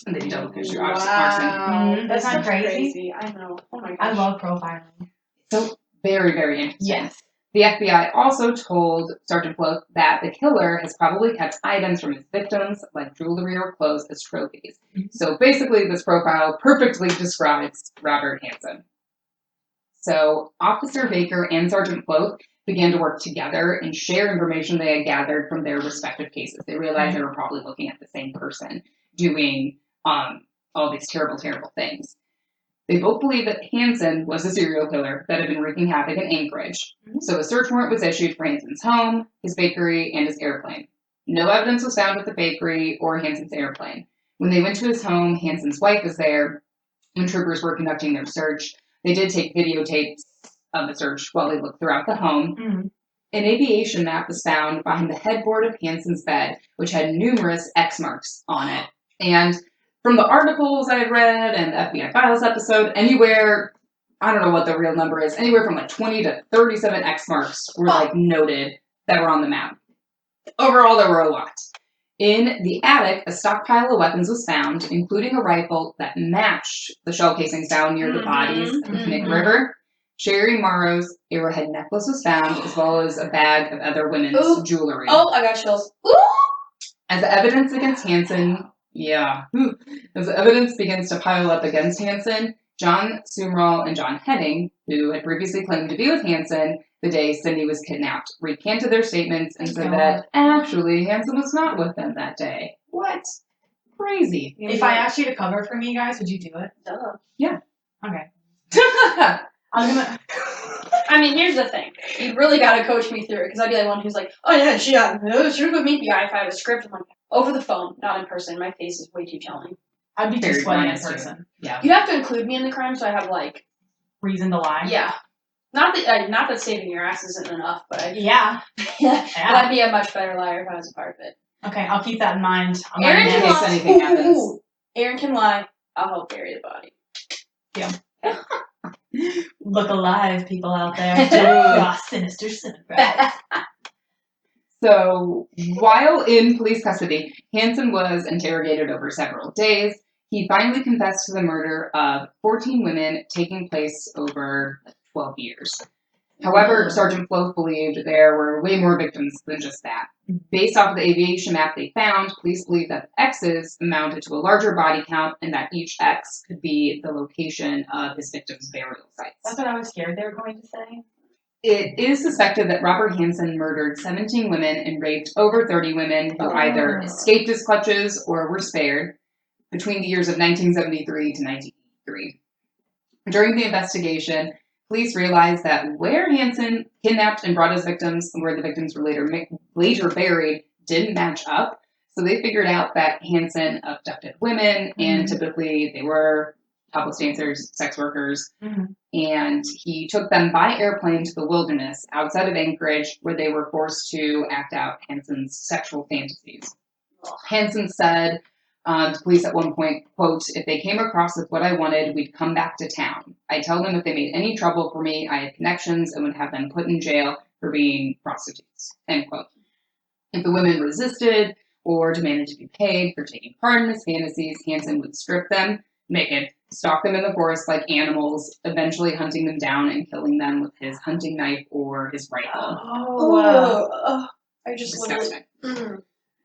And they don't issue arson. Mm-hmm. That's not just crazy. I know. Oh my gosh. I love profiling. So very, very interesting. Yes. The FBI also told Sergeant Floth that the killer has probably kept items from his victims, like jewelry or clothes, as trophies. Mm-hmm. So basically, this profile perfectly describes Robert Hansen. So Officer Baker and Sergeant Floth began to work together and share information they had gathered from their respective cases. They realized they were probably looking at the same person doing all these terrible, terrible things. They both believe that Hansen was a serial killer that had been wreaking havoc in Anchorage. Mm-hmm. So a search warrant was issued for Hansen's home, his bakery, and his airplane. No evidence was found at the bakery or Hansen's airplane. When they went to his home, Hansen's wife was there. When troopers were conducting their search, they did take videotapes of the search while they looked throughout the home. Mm-hmm. An aviation map was found behind the headboard of Hansen's bed, which had numerous X marks on it. And from the articles I read and the FBI Files episode, anywhere, I don't know what the real number is, anywhere from like 20 to 37 X marks were like noted that were on the map. Overall, there were a lot. In the attic, a stockpile of weapons was found, including a rifle that matched the shell casings found near the bodies of the Knik River. Sherry Morrow's arrowhead necklace was found, as well as a bag of other women's jewelry. Oh, I got chills. Ooh! As evidence against Hansen, as evidence begins to pile up against Hansen, John Sumrall and John Henning, who had previously claimed to be with Hansen the day Cindy was kidnapped, recanted their statements and said that actually Hansen was not with them that day. What? Crazy. If I asked you to cover for me, guys, would you do it? Duh. Yeah. Okay. I mean, here's the thing. You really got to coach me through it, because I'd be like one who's like, oh yeah, she was with me. Yeah, if I had a script, I'm like, over the phone, not in person. My face is way too chilling. I'd be too sweaty in person. Yeah. You'd have to include me in the crime, so I have like reason to lie. Yeah. Not that saving your ass isn't enough, but yeah. But I'd be a much better liar if I was a part of it. Okay, I'll keep that in mind. Erin can lie. Anything happens. Erin can lie. I'll help bury the body. Yeah. Look alive, people out there. Sinister. So, while in police custody, Hansen was interrogated over several days. He finally confessed to the murder of 14 women taking place over 12 years. However, Sergeant Floth believed there were way more victims than just that. Based off of the aviation map they found, police believe that the X's amounted to a larger body count and that each X could be the location of his victims' burial sites. That's what I was scared they were going to say. It is suspected that Robert Hansen murdered 17 women and raped over 30 women who either escaped his clutches or were spared between the years of 1973 to 1983. During the investigation, police realized that where Hansen kidnapped and brought his victims and where the victims were later buried didn't match up. So they figured out that Hansen abducted women, and typically they were topless dancers, sex workers, and he took them by airplane to the wilderness outside of Anchorage, where they were forced to act out Hansen's sexual fantasies. Hansen said to police at one point, quote, "If they came across with what I wanted, we'd come back to town. I'd tell them if they made any trouble for me, I had connections and would have them put in jail for being prostitutes," end quote. If the women resisted or demanded to be paid for taking part in his fantasies, Hansen would strip them naked, stalk them in the forest like animals, eventually hunting them down and killing them with his hunting knife or his rifle. I just Disgusting.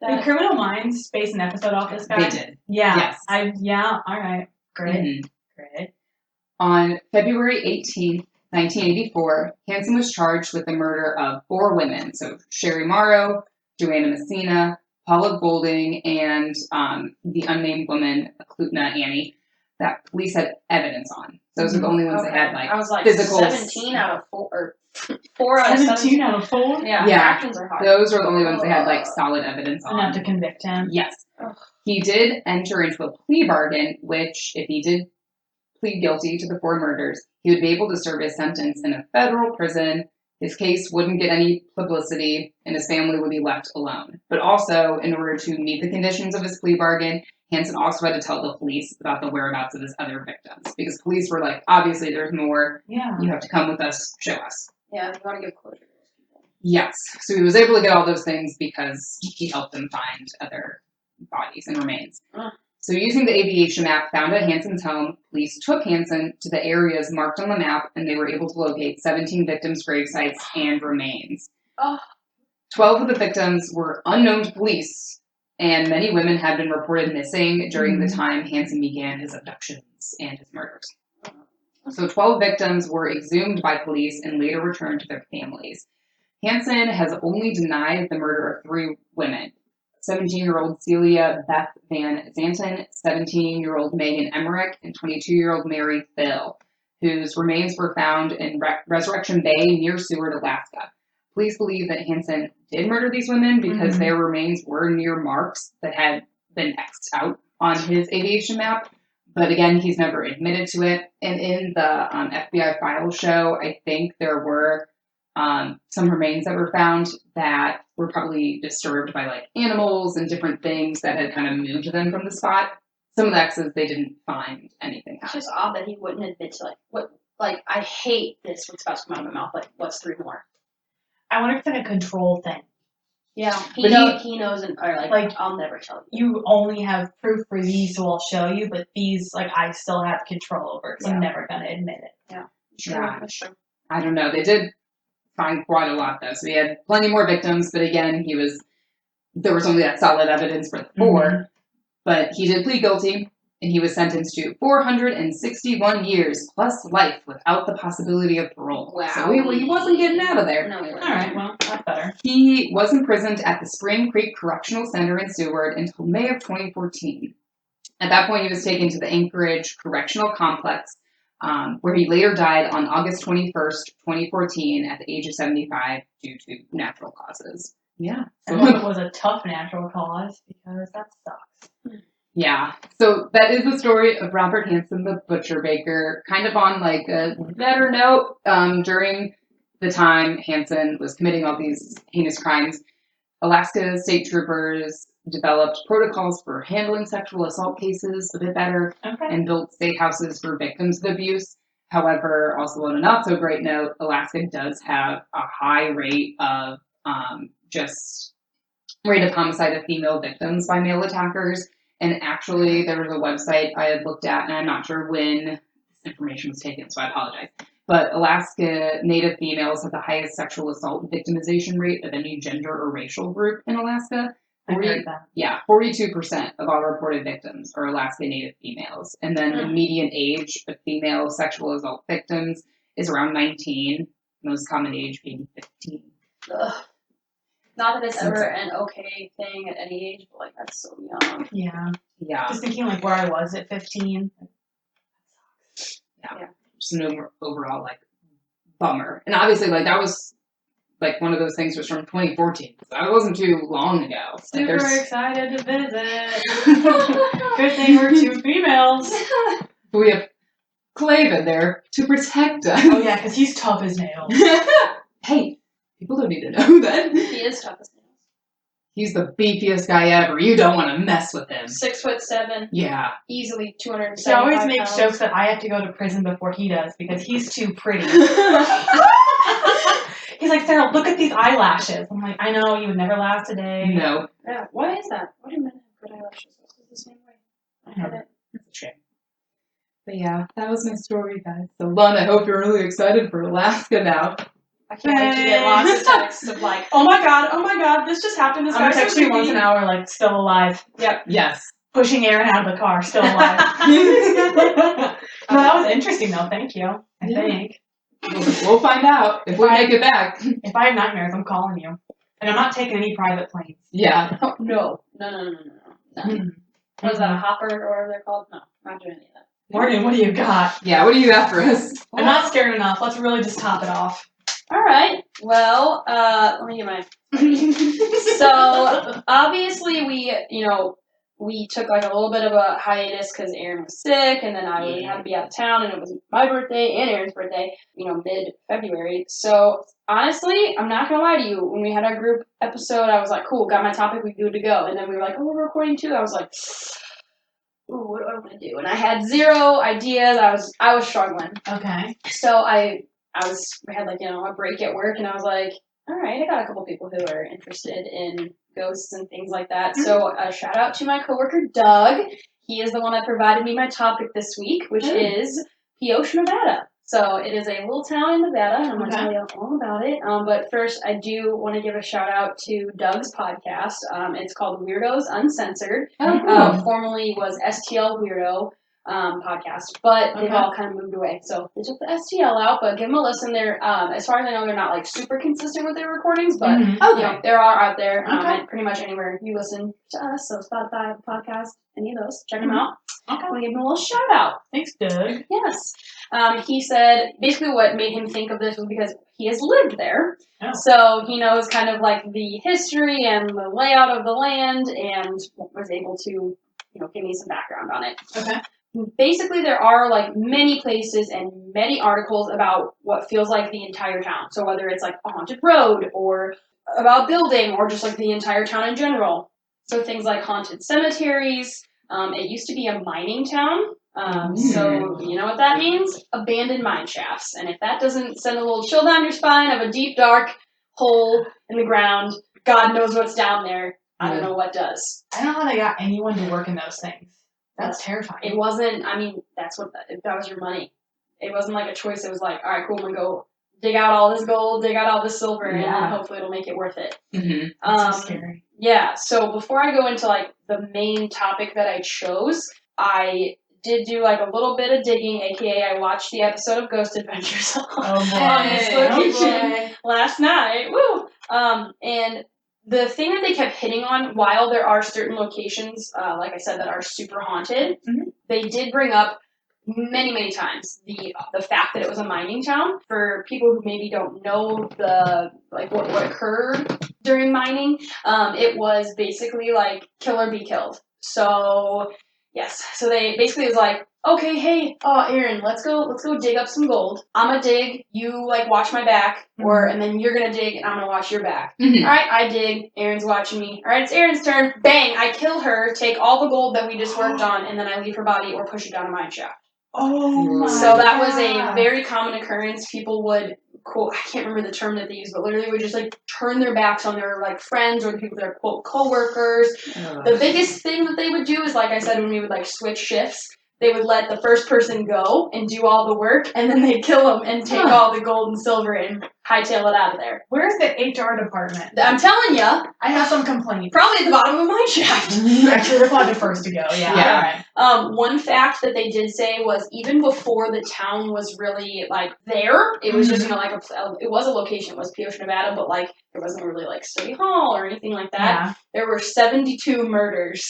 Did Criminal Minds base an episode off this guy? They did. Yeah. Yes. All right. Great. Mm-hmm. Great. On February 18th, 1984, Hansen was charged with the murder of 4 women. So Sherry Morrow, Joanna Messina, Paula Golding, and the unnamed woman, Klutna Annie, that police had evidence on. Those are the only ones that had I was like physical. 17 out of 4, or 4 out of 17 out of 4? Yeah, fractions are hard. Those are the only ones that had solid evidence on. Enough to convict him. Yes. Ugh. He did enter into a plea bargain, which, if he did plead guilty to the 4 murders, he would be able to serve his sentence in a federal prison. His case wouldn't get any publicity, and his family would be left alone. But also, in order to meet the conditions of his plea bargain, Hansen also had to tell the police about the whereabouts of his other victims. Because police were like, obviously there's more. Yeah. You have to come with us, show us. Yeah, you want to give closure to those people. Yes. So he was able to get all those things because he helped them find other bodies and remains. So using the aviation map found at Hansen's home, police took Hansen to the areas marked on the map, and they were able to locate 17 victims' grave sites and remains. 12 of the victims were unknown to police, and many women had been reported missing during the time Hansen began his abductions and his murders. So 12 victims were exhumed by police and later returned to their families. Hansen has only denied the murder of 3 women. 17-year-old Celia Beth Van Zanten, 17-year-old Megan Emmerich, and 22-year-old Mary Thill, whose remains were found in Resurrection Bay near Seward, Alaska. Police believe that Hansen did murder these women because their remains were near marks that had been X'd out on his aviation map. But again, he's never admitted to it. And in the FBI file show, I think there were some remains that were found that were probably disturbed by animals and different things that had kind of moved them from the spot. Some of the X's, they didn't find anything It's out. just odd that he wouldn't admit to I hate this, what's about to come out of my mouth, what's 3 more? I wonder if it's a control thing. Yeah, he knows, I'll never tell you. You only have proof for these, so I'll show you, but these, I still have control over because I'm never going to admit it. Yeah. That's true. I don't know. They did find quite a lot, though. So he had plenty more victims, but again, there was only that solid evidence for the 4. But he did plead guilty, and he was sentenced to 461 years plus life without the possibility of parole. Wow. So he wasn't getting out of there. No, he wasn't. All right, well, that's better. He was imprisoned at the Spring Creek Correctional Center in Seward until May of 2014. At that point, he was taken to the Anchorage Correctional Complex, where he later died on August 21st, 2014, at the age of 75 due to natural causes. Yeah. I hope it was a tough natural cause, because that sucks. Yeah. So that is the story of Robert Hansen, the butcher baker. Kind of on a better note, during the time Hansen was committing all these heinous crimes, Alaska state troopers developed protocols for handling sexual assault cases a bit better and built state houses for victims of abuse. However, also on a not so great note, Alaska does have a high rate of rate of homicide of female victims by male attackers. And actually, there was a website I had looked at, and I'm not sure when this information was taken, so I apologize. But Alaska Native females have the highest sexual assault victimization rate of any gender or racial group in Alaska. 42% of all reported victims are Alaska Native females. And then the median age of female sexual assault victims is around 19, most common age being 15. Ugh. Not that it's ever an okay thing at any age, but that's so young. Yeah. Yeah. Just thinking where I was at 15. Yeah. Just an overall bummer. And obviously that was one of those things was from 2014. So that wasn't too long ago. Super excited to visit. Good thing we're 2 females. We have Clavin there to protect us. Oh yeah, because he's tough as nails. Hey, people don't need to know that. He is tough as nails. He's the beefiest guy ever. You don't want to mess with him. 6'7". Yeah. Easily 275 She always makes pounds. jokes that I have to go to prison before he does because he's too pretty. He's like, Sarah, look at these eyelashes. I'm like, I know, you would never last a day. No. Yeah, why is that? Why do men have good eyelashes? It's the same way. I have it. It's a shame. But yeah, that was my story, guys. So, Lon, I hope you're really excited for Alaska now. I can't wait to get lots of texts of oh my god, this just happened. This guy texts me once an hour, still alive. Yep. Yes. Pushing Erin out of the car, still alive. No, that was interesting though, thank you. I think. We'll find out if we make it back. If I have nightmares, I'm calling you. And I'm not taking any private planes. Yeah. No. Was that a hopper or whatever they're called? No, not doing any of that. Morgan, what do you got? Yeah, what do you got for us? I'm not scared enough. Let's really just top it off. All right. Well, let me get my. So obviously we took like a little bit of a hiatus because Erin was sick, and then I had to be out of town, and it was my birthday and Erin's birthday, mid-February. So honestly, I'm not gonna lie to you. When we had our group episode, I was like, cool, got my topic, we good to go. And then we were like, oh, we're recording too. I was like, ooh, what do I want to do? And I had zero ideas. I was struggling. Okay. So we had like, a break at work, and I was like, all right, I got a couple people who are interested in ghosts and things like that. Mm-hmm. So a shout out to my coworker, Doug. He is the one that provided me my topic this week, which is Pioche, Nevada. So it is a little town in Nevada, and I'm going to tell you all about it. But first, I do want to give a shout out to Doug's podcast. It's called Weirdos Uncensored. Oh, cool. Formerly was STL Weirdo podcast, but they've all kind of moved away. So they took the STL out, but give them a listen. They're, as far as I know, they're not like super consistent with their recordings, but there are out there pretty much anywhere you listen to us. So Spotify, podcast, any of those, check them out. Okay. I want to give him a little shout out. Thanks, Doug. Yes. He said basically what made him think of this was because he has lived there. Oh. So he knows kind of like the history and the layout of the land and was able to, give me some background on it. Okay. Basically, there are like many places and many articles about what feels like the entire town. So whether it's like a haunted road or about building or just like the entire town in general. So things like haunted cemeteries. It used to be a mining town. So you know what that means? Abandoned mine shafts. And if that doesn't send a little chill down your spine of a deep, dark hole in the ground, God knows what's down there. I don't know what does. I don't know how they got anyone to work in those things. That's terrifying. It wasn't, that's what, if that was your money. It wasn't like a choice. It was like, all right, cool, I'm going to go dig out all this gold, dig out all this silver, and then hopefully it'll make it worth it. Mm-hmm. That's so scary. Yeah, so before I go into like the main topic that I chose, I did do like a little bit of digging, aka I watched the episode of Ghost Adventures on this location last night. Woo! And the thing that they kept hitting on, while there are certain locations, like I said, that are super haunted, they did bring up many, many times the fact that it was a mining town. For people who maybe don't know what occurred during mining, it was basically like kill or be killed. So yes, so they basically was like, okay, hey, Erin, let's go dig up some gold. I'm gonna dig, you watch my back, and then you're gonna dig and I'm gonna watch your back. All right, I dig, Erin's watching me. All right, it's Erin's turn. Bang, I kill her, take all the gold that we just worked on, and then I leave her body or push it down a mine shaft. Oh my So that was a very common occurrence. People would quote, I can't remember the term that they used, but literally would just turn their backs on their friends or the people that are quote co-workers. The biggest thing that they would do is, like I said, when we would switch shifts, they would let the first person go and do all the work, and then they'd kill them and take all the gold and silver and hightail it out of there. Where's the HR department? I'm telling ya. I have some complaints. Probably at the bottom of a mine shaft. Actually, they're probably the first to go, yeah. One fact that they did say was even before the town was really, there, it was just, it was a location, it was Pioche, Nevada, but, there wasn't really, City Hall or anything like that. Yeah. There were 72 murders.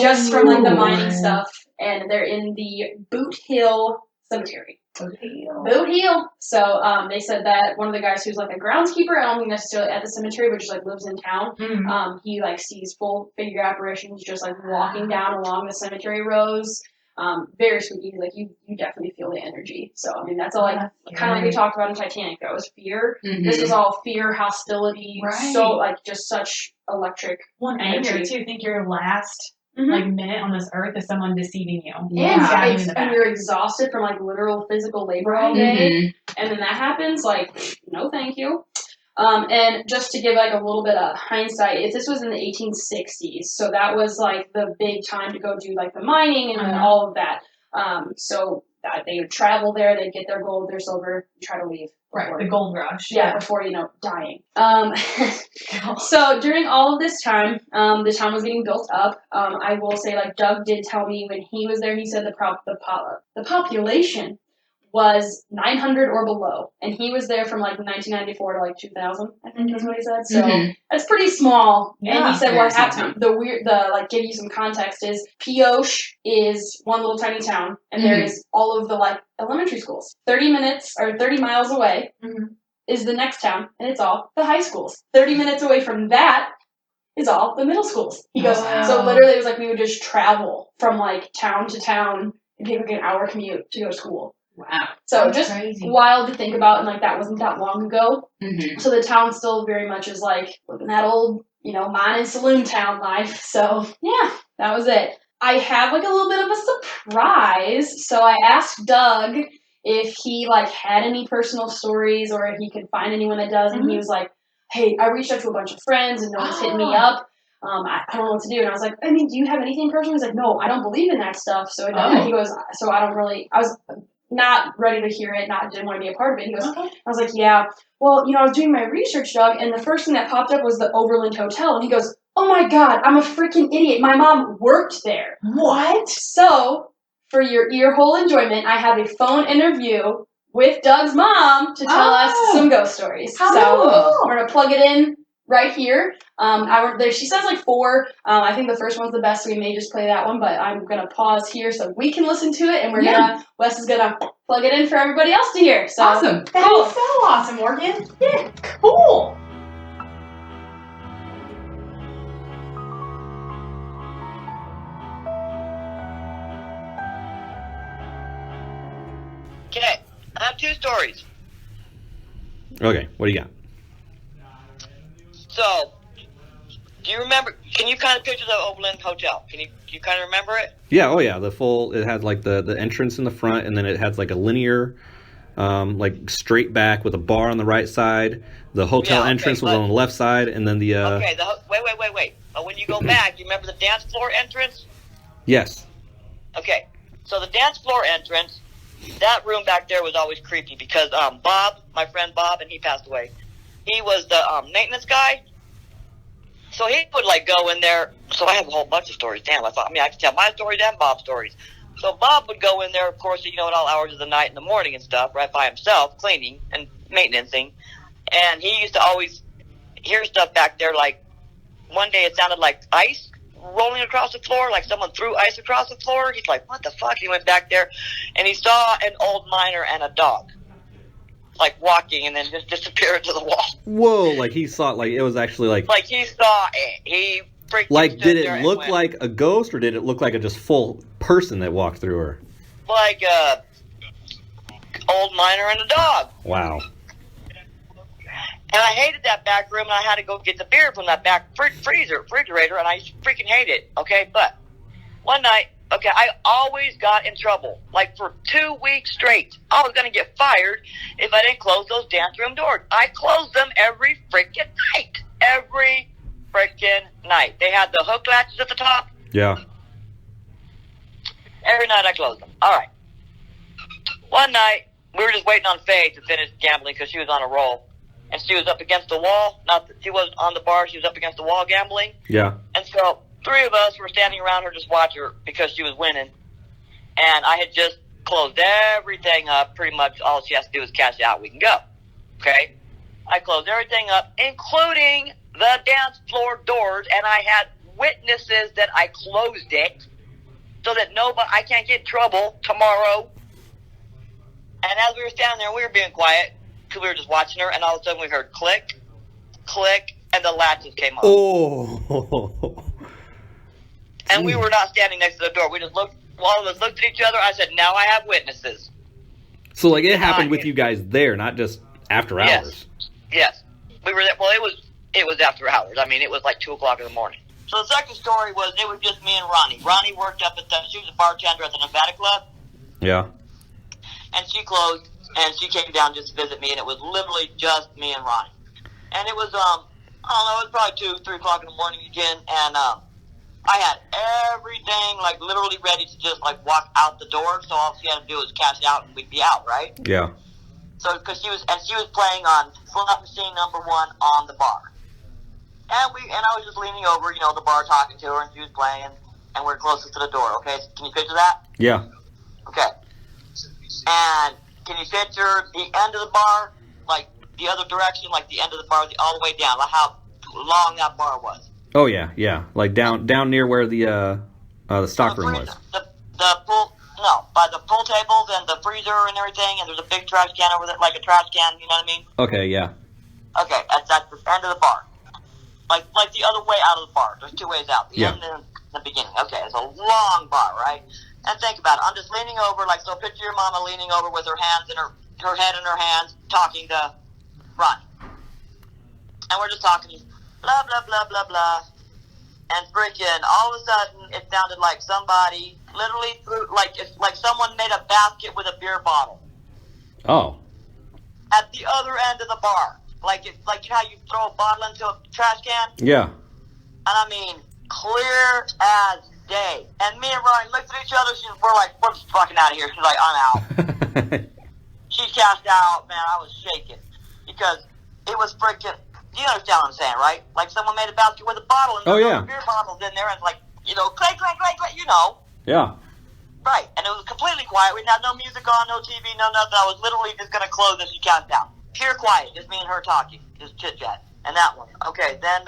Just from the mining stuff, and they're in the Boot Hill Cemetery. Boot Hill. So they said that one of the guys who's a groundskeeper, I don't think necessarily at the cemetery, but just lives in town. Mm-hmm. He sees full figure apparitions just walking down along the cemetery rows. Very spooky. You definitely feel the energy. So that's all kind of we talked about in Titanic. That was fear. Mm-hmm. This is all fear, hostility. Right. So just such electric energy. Too. Think your last. Mm-hmm. Minute on this earth is someone deceiving you. Yeah, and you're exhausted from literal physical labor all day, and then that happens. No, thank you. And just to give a little bit of hindsight, if this was in the 1860s, so that was the big time to go do the mining and all of that. So they would travel there, they'd get their gold, their silver, try to leave. Right, the gold rush. Yeah, before, dying. So during all of this time, the town was getting built up. I will say, Doug did tell me when he was there, he said the population was 900 or below, and he was there from like 1994 to like 2000. I think is what he said. So that's pretty small. Yeah, and he said what happened. Give you some context is Pioche is one little tiny town, and there is all of the like elementary schools. 30 miles away is the next town, and it's all the high schools. 30 minutes away from that is all the middle schools. He goes, so literally it was like we would just travel from like town to town and take like an hour commute to go to school. Wow. So that's just crazy. Wild to think about, and like that wasn't that long ago. So the town still very much is like living that old, mine and saloon town life. So yeah, that was it. I have like a little bit of a surprise. So I asked Doug if he like had any personal stories or if he could find anyone that does, and he was like, hey, I reached out to a bunch of friends and no one's hit me up. I don't know what to do. And I was like, I mean, do you have anything personal? He's like, no, I don't believe in that stuff. So he goes, so I was not ready to hear it, didn't want to be a part of it. He goes, I was like, yeah, well, I was doing my research, Doug, and the first thing that popped up was the Overland Hotel. And he goes, oh my God, I'm a freaking idiot. My mom worked there. What? So for your ear hole enjoyment, I have a phone interview with Doug's mom to tell us some ghost stories. We're going to plug it in right here. She says like 4. I think the first one's the best, so we may just play that one, but I'm going to pause here so we can listen to it, and Wes is going to plug it in for everybody else to hear. So, awesome. That is so awesome, Morgan. Yeah, cool. Okay, I have 2 stories. Okay, what do you got? So, do you remember? Can you kind of picture the Overland Hotel? Do you kind of remember it? Yeah, oh yeah, it had like the entrance in the front, and then it has like a linear, like straight back with a bar on the right side. The hotel entrance was on the left side, and then the Okay, wait. But when you go back, you remember the dance floor entrance? Yes. Okay, so the dance floor entrance, that room back there was always creepy because Bob, my friend Bob, and he passed away. He was the maintenance guy. So he would like go in there. So I have a whole bunch of stories. Damn, I could tell my stories and Bob's stories. So Bob would go in there, of course, at all hours of the night and the morning and stuff, right by himself, cleaning and maintaining. And he used to always hear stuff back there. Like one day it sounded like ice rolling across the floor, like someone threw ice across the floor. He's like, what the fuck? He went back there and he saw an old miner and a dog, like walking and then just disappear into the wall. Whoa, like he saw it, like it was actually like... Like he saw it. He freaking like, did it look like a ghost or did it look like a just full person that walked through her? Like a old miner and a dog. Wow. And I hated that back room, and I had to go get the beer from that back refrigerator, and I freaking hate it, okay? But one night, I always got in trouble, like for 2 weeks straight. I was going to get fired if I didn't close those dance room doors. I closed them every freaking night. Every freaking night. They had the hook latches at the top. Yeah. Every night I closed them. All right. One night, we were just waiting on Faye to finish gambling because she was on a roll. And she was up against the wall. Not that she wasn't on the bar. She was up against the wall gambling. Yeah. And so 3 of us were standing around her just watching her because she was winning. And I had just closed everything up. Pretty much all she has to do is cash out. We can go. Okay? I closed everything up, including the dance floor doors. And I had witnesses that I closed it so that I can't get in trouble tomorrow. And as we were standing there, we were being quiet because we were just watching her. And all of a sudden we heard click, click, and the latches came off. Oh. And we were not standing next to the door. We just looked. All of us looked at each other. I said, "Now I have witnesses." So, like, it happened with you guys there, not just after hours. Yes, we were there. Well, it was after hours. I mean, it was like 2:00 in the morning. So the second story was it was just me and Ronnie. Ronnie worked up at she was a bartender at the Nevada Club. Yeah. And she closed, and she came down just to visit me, and it was literally just me and Ronnie. And it was I don't know, it was probably 2-3 o'clock in the morning again, and I had everything, like, literally ready to just, like, walk out the door, so all she had to do was cash out and we'd be out, right? Yeah. So, because she was playing on slot machine number 1 on the bar. And I was just leaning over, the bar talking to her, and she was playing, and we're closest to the door, okay? So can you picture that? Yeah. Okay. And can you picture the end of the bar, like the other direction, like the end of the bar, all the way down, like how long that bar was? Oh yeah, like down near where the stock room was. The pool, no, by the pool tables and the freezer and everything, and there's a big trash can over there, like a trash can. You know what I mean? Okay, yeah. Okay, that's the end of the bar. Like the other way out of the bar. There's two ways out. The end and the beginning. Okay, it's a long bar, right? And think about it. I'm just leaning over, like, so picture your mama leaning over with her hands in her head in her hands, talking to Ronnie. And we're just talking, blah, blah, blah, blah, blah. And freaking, all of a sudden, it sounded like somebody literally threw, like someone made a basket with a beer bottle. Oh. At the other end of the bar. Like how you throw a bottle into a trash can? Yeah. And I mean, clear as day. And me and Ronnie looked at each other, we're like, we're just fucking out of here. She's like, I'm out. She cashed out, man, I was shaking. Because it was freaking, you understand what I'm saying, right? Like someone made a basket with a bottle, and there's beer bottles in there, and it's like, you know, clank, clank, clank, clank, you know. Yeah. Right, and it was completely quiet. We had no music on, no TV, no nothing. I was literally just going to close as she counted out. Pure quiet, just me and her talking, just chit-chat. And that one. Okay, then,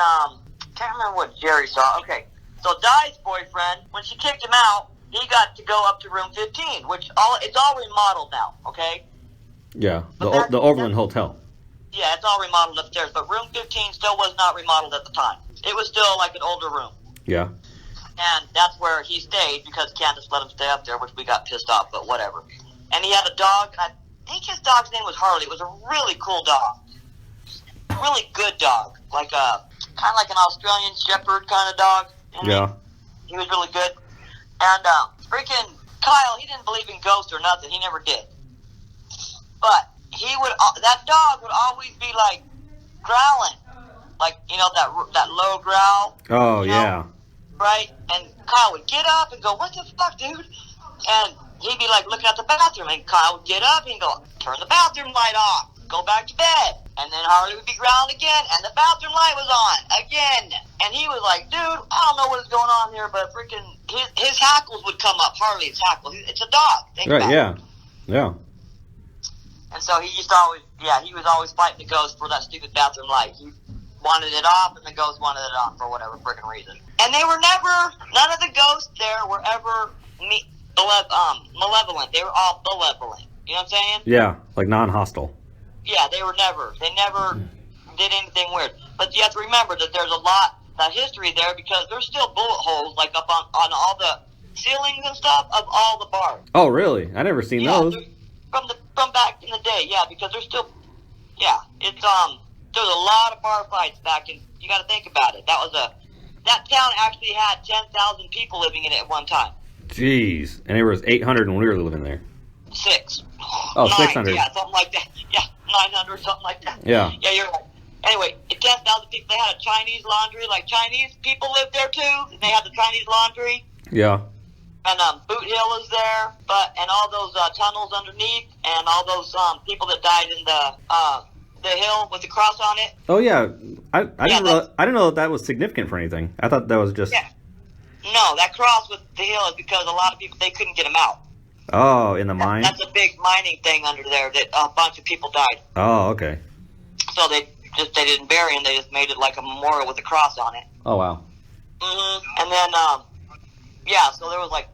can't remember what Jerry saw. Okay, so Di's boyfriend, when she kicked him out, he got to go up to room 15, which it's all remodeled now, okay? Yeah, the Overland Hotel. Yeah, it's all remodeled upstairs, but room 15 still was not remodeled at the time. It was still like an older room. Yeah. And that's where he stayed because Candace let him stay up there, which we got pissed off, but whatever. And he had a dog, and I think his dog's name was Harley. It was a really cool dog. Really good dog. Like kind of like an Australian Shepherd kind of dog. You know what I mean? He was really good. And freaking Kyle, he didn't believe in ghosts or nothing. He never did. But that dog would always be like growling. Like, you know, that low growl. Oh, you know? yeah. Right? And Kyle would get up and go, what the fuck, dude? And he'd be like looking at the bathroom, and Kyle would get up and go, turn the bathroom light off, go back to bed. And then Harley would be growling again, and the bathroom light was on again. And he was like, dude, I don't know what is going on here, but freaking his hackles would come up. Harley's hackles. It's a dog. Think about it. Yeah. And so he used to always, he was always fighting the ghost for that stupid bathroom light. He wanted it off, and the ghost wanted it on for whatever freaking reason. And they were none of the ghosts there were ever malevolent. They were all benevolent. You know what I'm saying? Yeah, like non-hostile. Yeah, they never did anything weird. But you have to remember that there's a lot of history there because there's still bullet holes like up on all the ceilings and stuff of all the bars. Oh, really? I never seen those. From back in the day, because there's still, it's there's a lot of bar fights back in. You got to think about it. That town actually had 10,000 people living in it at one time. Jeez, and there was 800 when we were living there. 6. Oh, 9, 600. Yeah, something like that. Yeah, 900, something like that. Yeah. Yeah, you're right. Anyway, 10,000 people. They had a Chinese laundry. Like Chinese people lived there too. They had the Chinese laundry. Yeah. And Boot Hill is there, and all those tunnels underneath, and all those people that died in the hill with the cross on it. Oh yeah, I didn't know that was significant for anything. I thought that was just. Yeah. No, that cross with the hill is because a lot of people they couldn't get them out. Oh, in the mine. That's a big mining thing under there that a bunch of people died. Oh, okay. So they didn't bury him. They just made it like a memorial with a cross on it. Oh wow. And then so there was like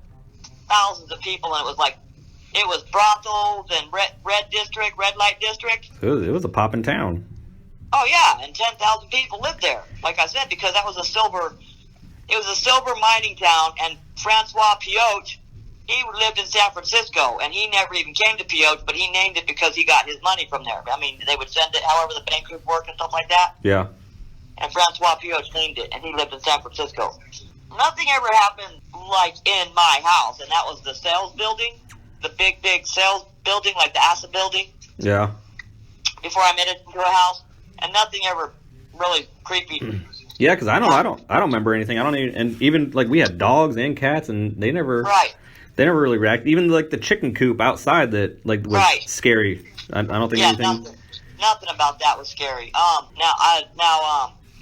thousands of people, and it was brothels and red light district. It was a poppin' town. Oh yeah, and 10,000 people lived there. Like I said, because it was a silver mining town, and Francois Pioche, he lived in San Francisco, and he never even came to Pioche, but he named it because he got his money from there. I mean, they would send it however the bank would work and stuff like that. Yeah. And Francois Pioche named it, and he lived in San Francisco. Nothing ever happened like in my house, and that was the sales building, the big sales building, like the ASA building. Yeah. Before I made it into a house, and nothing ever really creepy. Yeah, because I don't remember anything. I don't even like we had dogs and cats, and they never really reacted. Even like the chicken coop outside that was scary. I don't think anything. Nothing about that was scary. I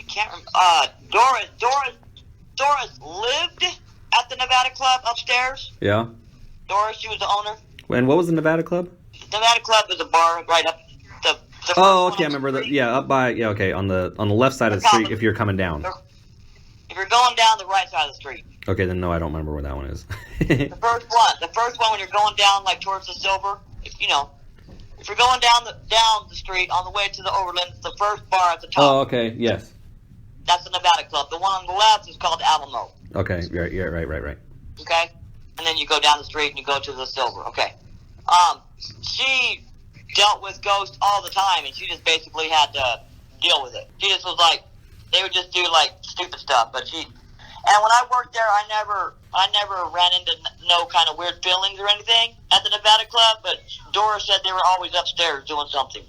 can't remember. Doris lived at the Nevada Club upstairs. Yeah. Doris, she was the owner. And what was the Nevada Club? Nevada Club is a bar right up the Oh, okay, I remember that. Yeah, up by okay on the left side of the street if you're coming down. If you're going down the right side of the street. Okay, then no, I don't remember where that one is. The first one when you're going down like towards the Silver, if you're going down the street on the way to the Overland, the first bar at the top. Oh, okay, yes. That's the Nevada Club. The one on the left is called Alamo. Okay, right, yeah, right. Okay, and then you go down the street and you go to the Silver. Okay. She dealt with ghosts all the time, and she just basically had to deal with it. She just was like, they would just do like stupid stuff, but and when I worked there, I never ran into no kind of weird feelings or anything at the Nevada Club, but Dora said they were always upstairs doing something.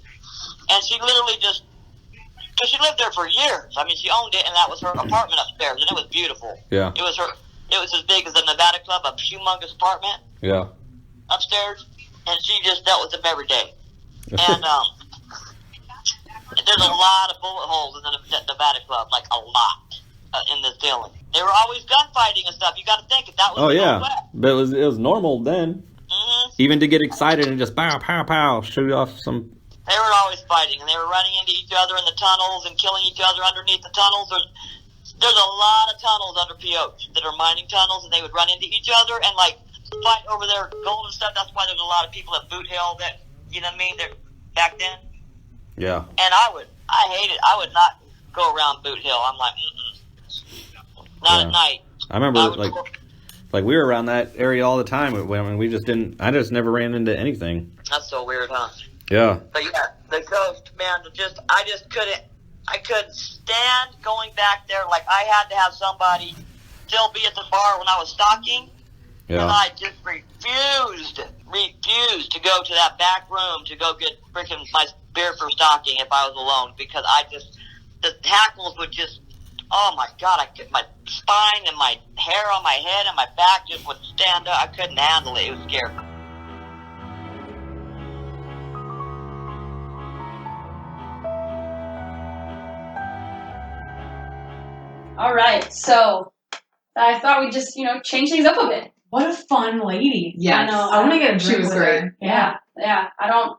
And she literally just, because she lived there for years. I mean, she owned it, and that was her apartment upstairs, and it was beautiful. Yeah. It was as big as the Nevada Club, a humongous apartment. Yeah. Upstairs, and she just dealt with them every day. And there's a lot of bullet holes in the Nevada Club, like a lot in this dealing. They were always gunfighting and stuff. You got to think if that was. Oh yeah, but it was normal then. Mm-hmm. Even to get excited and just pow pow pow shoot off some. They were always fighting, and they were running into each other in the tunnels and killing each other underneath the tunnels. There's a lot of tunnels under Pioche that are mining tunnels, and they would run into each other and like fight over their gold and stuff. That's why there's a lot of people at Boot Hill that, you know what I mean, they're back then. Yeah. And I hate it. I would not go around Boot Hill. I'm like, not at night. I remember like we were around that area all the time. I mean, we just didn't. I just never ran into anything. That's so weird, huh? Yeah. But yeah, the ghost, man, I just couldn't. I couldn't stand going back there. Like I had to have somebody still be at the bar when I was stocking. Yeah. And I just refused to go to that back room to go get freaking my beer for stocking if I was alone, because the hackles would just, oh my God, my spine and my hair on my head and my back just would stand up. I couldn't handle it. It was scary. All right, so I thought we'd just, change things up a bit. What a fun lady. Yes. I know. I want to get a drink She was with great. her. Yeah. I don't,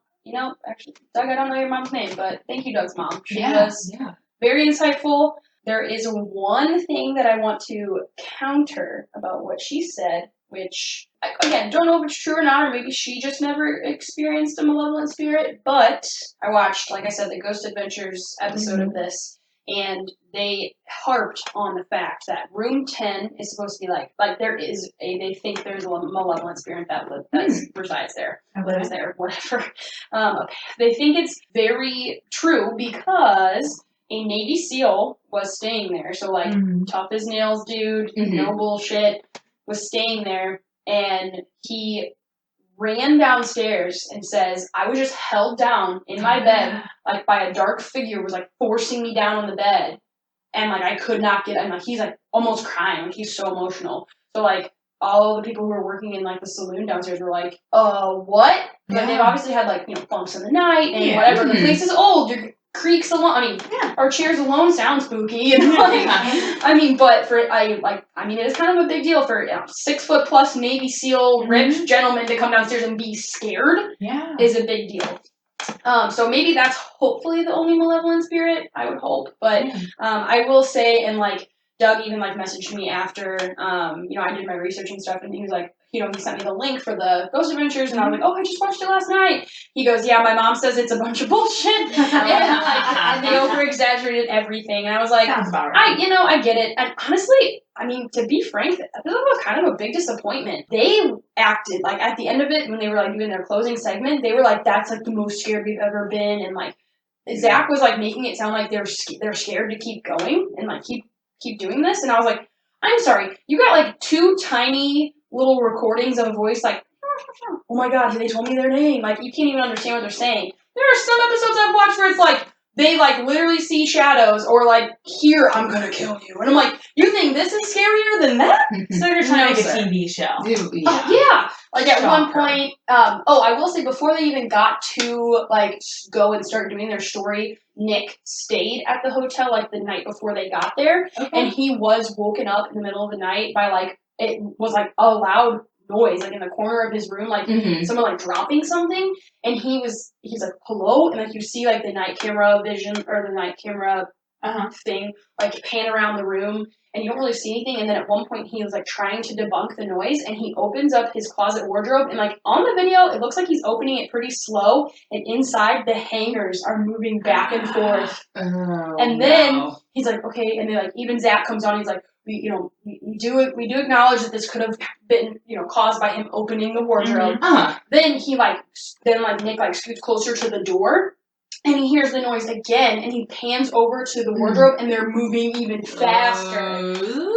actually, Doug, I don't know your mom's name, but thank you, Doug's mom. She was very insightful. There is one thing that I want to counter about what she said, which, again, don't know if it's true or not, or maybe she just never experienced a malevolent spirit, but I watched, like I said, the Ghost Adventures episode of this, and they harped on the fact that room 10 is supposed to be like they think there's a malevolent spirit that resides there, lives there, whatever. They think it's very true because a Navy SEAL was staying there. So tough as nails dude, no bullshit, was staying there, and he ran downstairs and says, I was just held down in my bed, like by a dark figure was like forcing me down on the bed. And like I could not get, and like he's like almost crying, like he's so emotional. So like all the people who were working in like the saloon downstairs were like, what? But they've obviously had like, bumps in the night and whatever. The place is old. Your creaks alone. Our chairs alone sound spooky. And but it is kind of a big deal for 6 foot plus Navy SEAL ripped gentleman to come downstairs and be scared. Yeah, is a big deal. So maybe that's hopefully the only malevolent spirit, I would hope. But I will say, and like Doug even like messaged me after I did my research and stuff, and he was like, he sent me the link for the Ghost Adventures, and I was like, I just watched it last night. He goes, yeah, my mom says it's a bunch of bullshit, and they over-exaggerated everything, and I was like, sounds about right. I get it, and honestly, to be frank, that was kind of a big disappointment. They acted, like, at the end of it, when they were, like, doing their closing segment, they were like, that's, like, the most scared we've ever been, and, like, Zach was, like, making it sound like they're scared to keep going, and, like, keep doing this, and I was like, I'm sorry, you got, like, 2 tiny little recordings of a voice like, oh my God, they told me their name. Like, you can't even understand what they're saying. There are some episodes I've watched where it's like, they like literally see shadows or like hear, I'm gonna kill you. And I'm like, you think this is scarier than that? So you're trying to make a TV show. Yeah. Like at one point, I will say before they even got to like go and start doing their story, Nick stayed at the hotel like the night before they got there. Okay. And he was woken up in the middle of the night by like, it was like a loud noise, like in the corner of his room, like someone like dropping something, and he's like, hello, and like you see like the night camera vision or the night camera thing like pan around the room, and you don't really see anything, and then at one point he was like trying to debunk the noise, and he opens up his closet wardrobe, and like on the video it looks like he's opening it pretty slow, and inside the hangers are moving back and forth. And then he's like, okay, and then like even Zach comes on, he's like, we do acknowledge that this could have been, caused by him opening the wardrobe. Then Nick like scoots closer to the door, and he hears the noise again, and he pans over to the wardrobe, and they're moving even faster.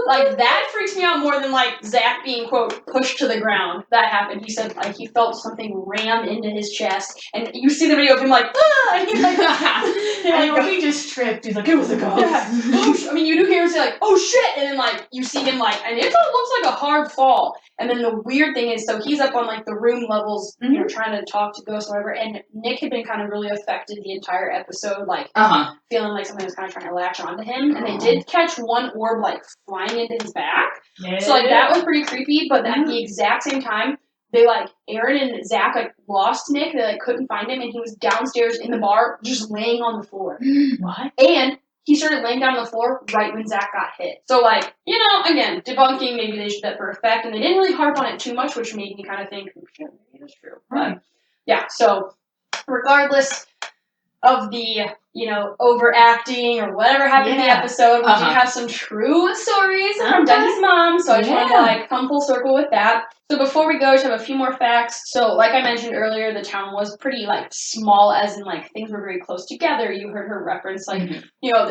Like, that freaks me out more than, like, Zach being, quote, pushed to the ground. That happened. He said, like, he felt something ram into his chest, and you see the video of him, like, ah! And he's like, he just tripped. He's like, it was a ghost. Yeah. I mean, you do hear him say, like, oh, shit! And then, like, you see him, like, and it looks like a hard fall. And then the weird thing is, so he's up on, like, the room levels, trying to talk to ghosts or whatever, and Nick had been kind of really affected the entire episode, like, feeling like something was kind of trying to latch onto him, and they did catch one orb, like, flying into his back, so, like, that was pretty creepy, but at the exact same time, they, like, Erin and Zach, like, lost Nick, they, like, couldn't find him, and he was downstairs in the bar, just laying on the floor. What? And he started laying down on the floor right when Zach got hit. So, like, again, debunking, maybe they should that for effect, and they didn't really harp on it too much, which made me kind of think, maybe that's true. But, yeah, so, regardless of the, overacting or whatever happened in the episode, we do have some true stories from Dougie's mom, so I just wanted to, like, come full circle with that. So before we go, I just have a few more facts. So, like I mentioned earlier, the town was pretty, like, small, as in, like, things were very close together. You heard her reference, like,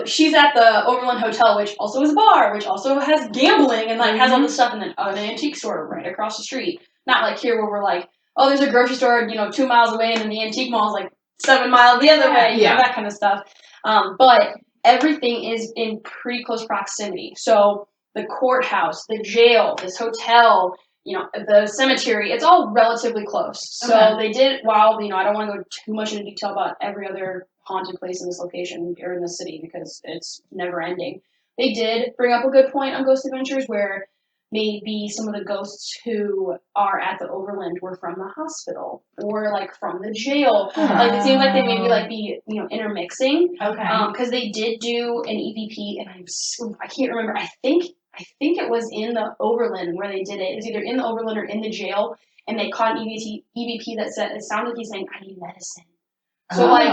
she's at the Overland Hotel, which also is a bar, which also has gambling and, like, has all this stuff, and then an antique store right across the street. Not like here where we're like, oh, there's a grocery store, 2 miles away, and then the antique mall is, like, 7 miles the other way, that kind of stuff. But everything is in pretty close proximity. So the courthouse, the jail, this hotel, the cemetery, it's all relatively close. So they did, I don't want to go too much into detail about every other haunted place in this location or in the city because it's never ending. They did bring up a good point on Ghost Adventures where maybe some of the ghosts who are at the Overland were from the hospital or like from the jail. Like it seems like they maybe like be intermixing. Okay. Because they did do an EVP, and I can't remember. I think it was in the Overland where they did it. It was either in the Overland or in the jail, and they caught an EVP that said it sounded like he's saying, "I need medicine." So like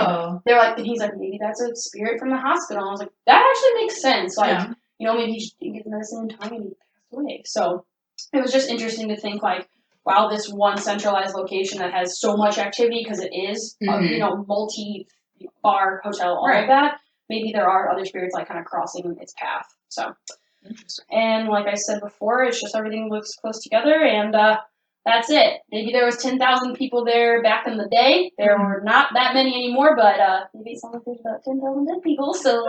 they're like, and he's like, maybe that's a spirit from the hospital. And I was like, that actually makes sense. Like maybe he just didn't get the medicine in time and he passed away. So it was just interesting to think like, wow, this one centralized location that has so much activity because it is multi-bar hotel, all of that. Maybe there are other spirits like kind of crossing its path. So interesting. And like I said before, it's just everything looks close together, and that's it. Maybe there was 10,000 people there back in the day. There were not that many anymore, but maybe it sounds like there's about 10,000 dead people. So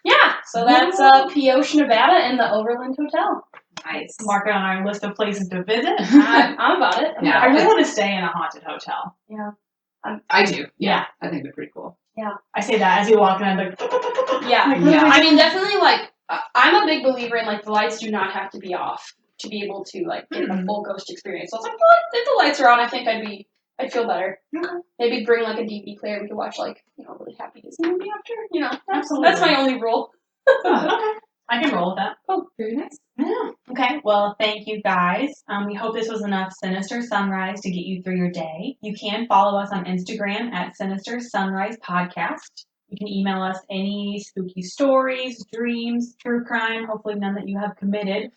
yeah, so that's Pioche, Nevada, and the Overland Hotel. Nice. Mark it on our list of places to visit. I'm about it. I really want to stay in a haunted hotel. Yeah. I do. Yeah. I think they're pretty cool. Yeah. I say that as you walk in, I'm like, I mean, definitely, like, I'm a big believer in, like, the lights do not have to be off to be able to, like, get the full ghost experience. So I was like, well, if the lights are on, I think I'd feel better. Okay. Maybe bring, like, a DVD player we could watch, like, a really happy Disney movie after, Absolutely. That's my only rule. Okay. I can roll with that. Oh, very nice. Yeah. Okay. Well, thank you guys. We hope this was enough Sinister Sunrise to get you through your day. You can follow us on Instagram at Sinister Sunrise Podcast. You can email us any spooky stories, dreams, true crime, hopefully none that you have committed,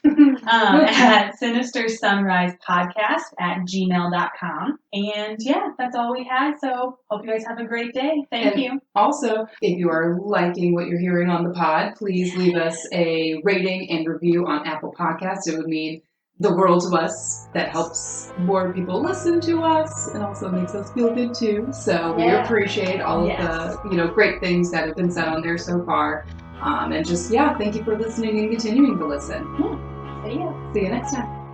at sinisterssunrisepodcast@gmail.com. And yeah, that's all we had. So hope you guys have a great day. Thank you. Also, if you are liking what you're hearing on the pod, please leave us a rating and review on Apple Podcasts. It would mean the world to us. That helps more people listen to us and also makes us feel good too. So we appreciate all of the great things that have been said on there so far. And just thank you for listening and continuing to listen. See ya. See you next time.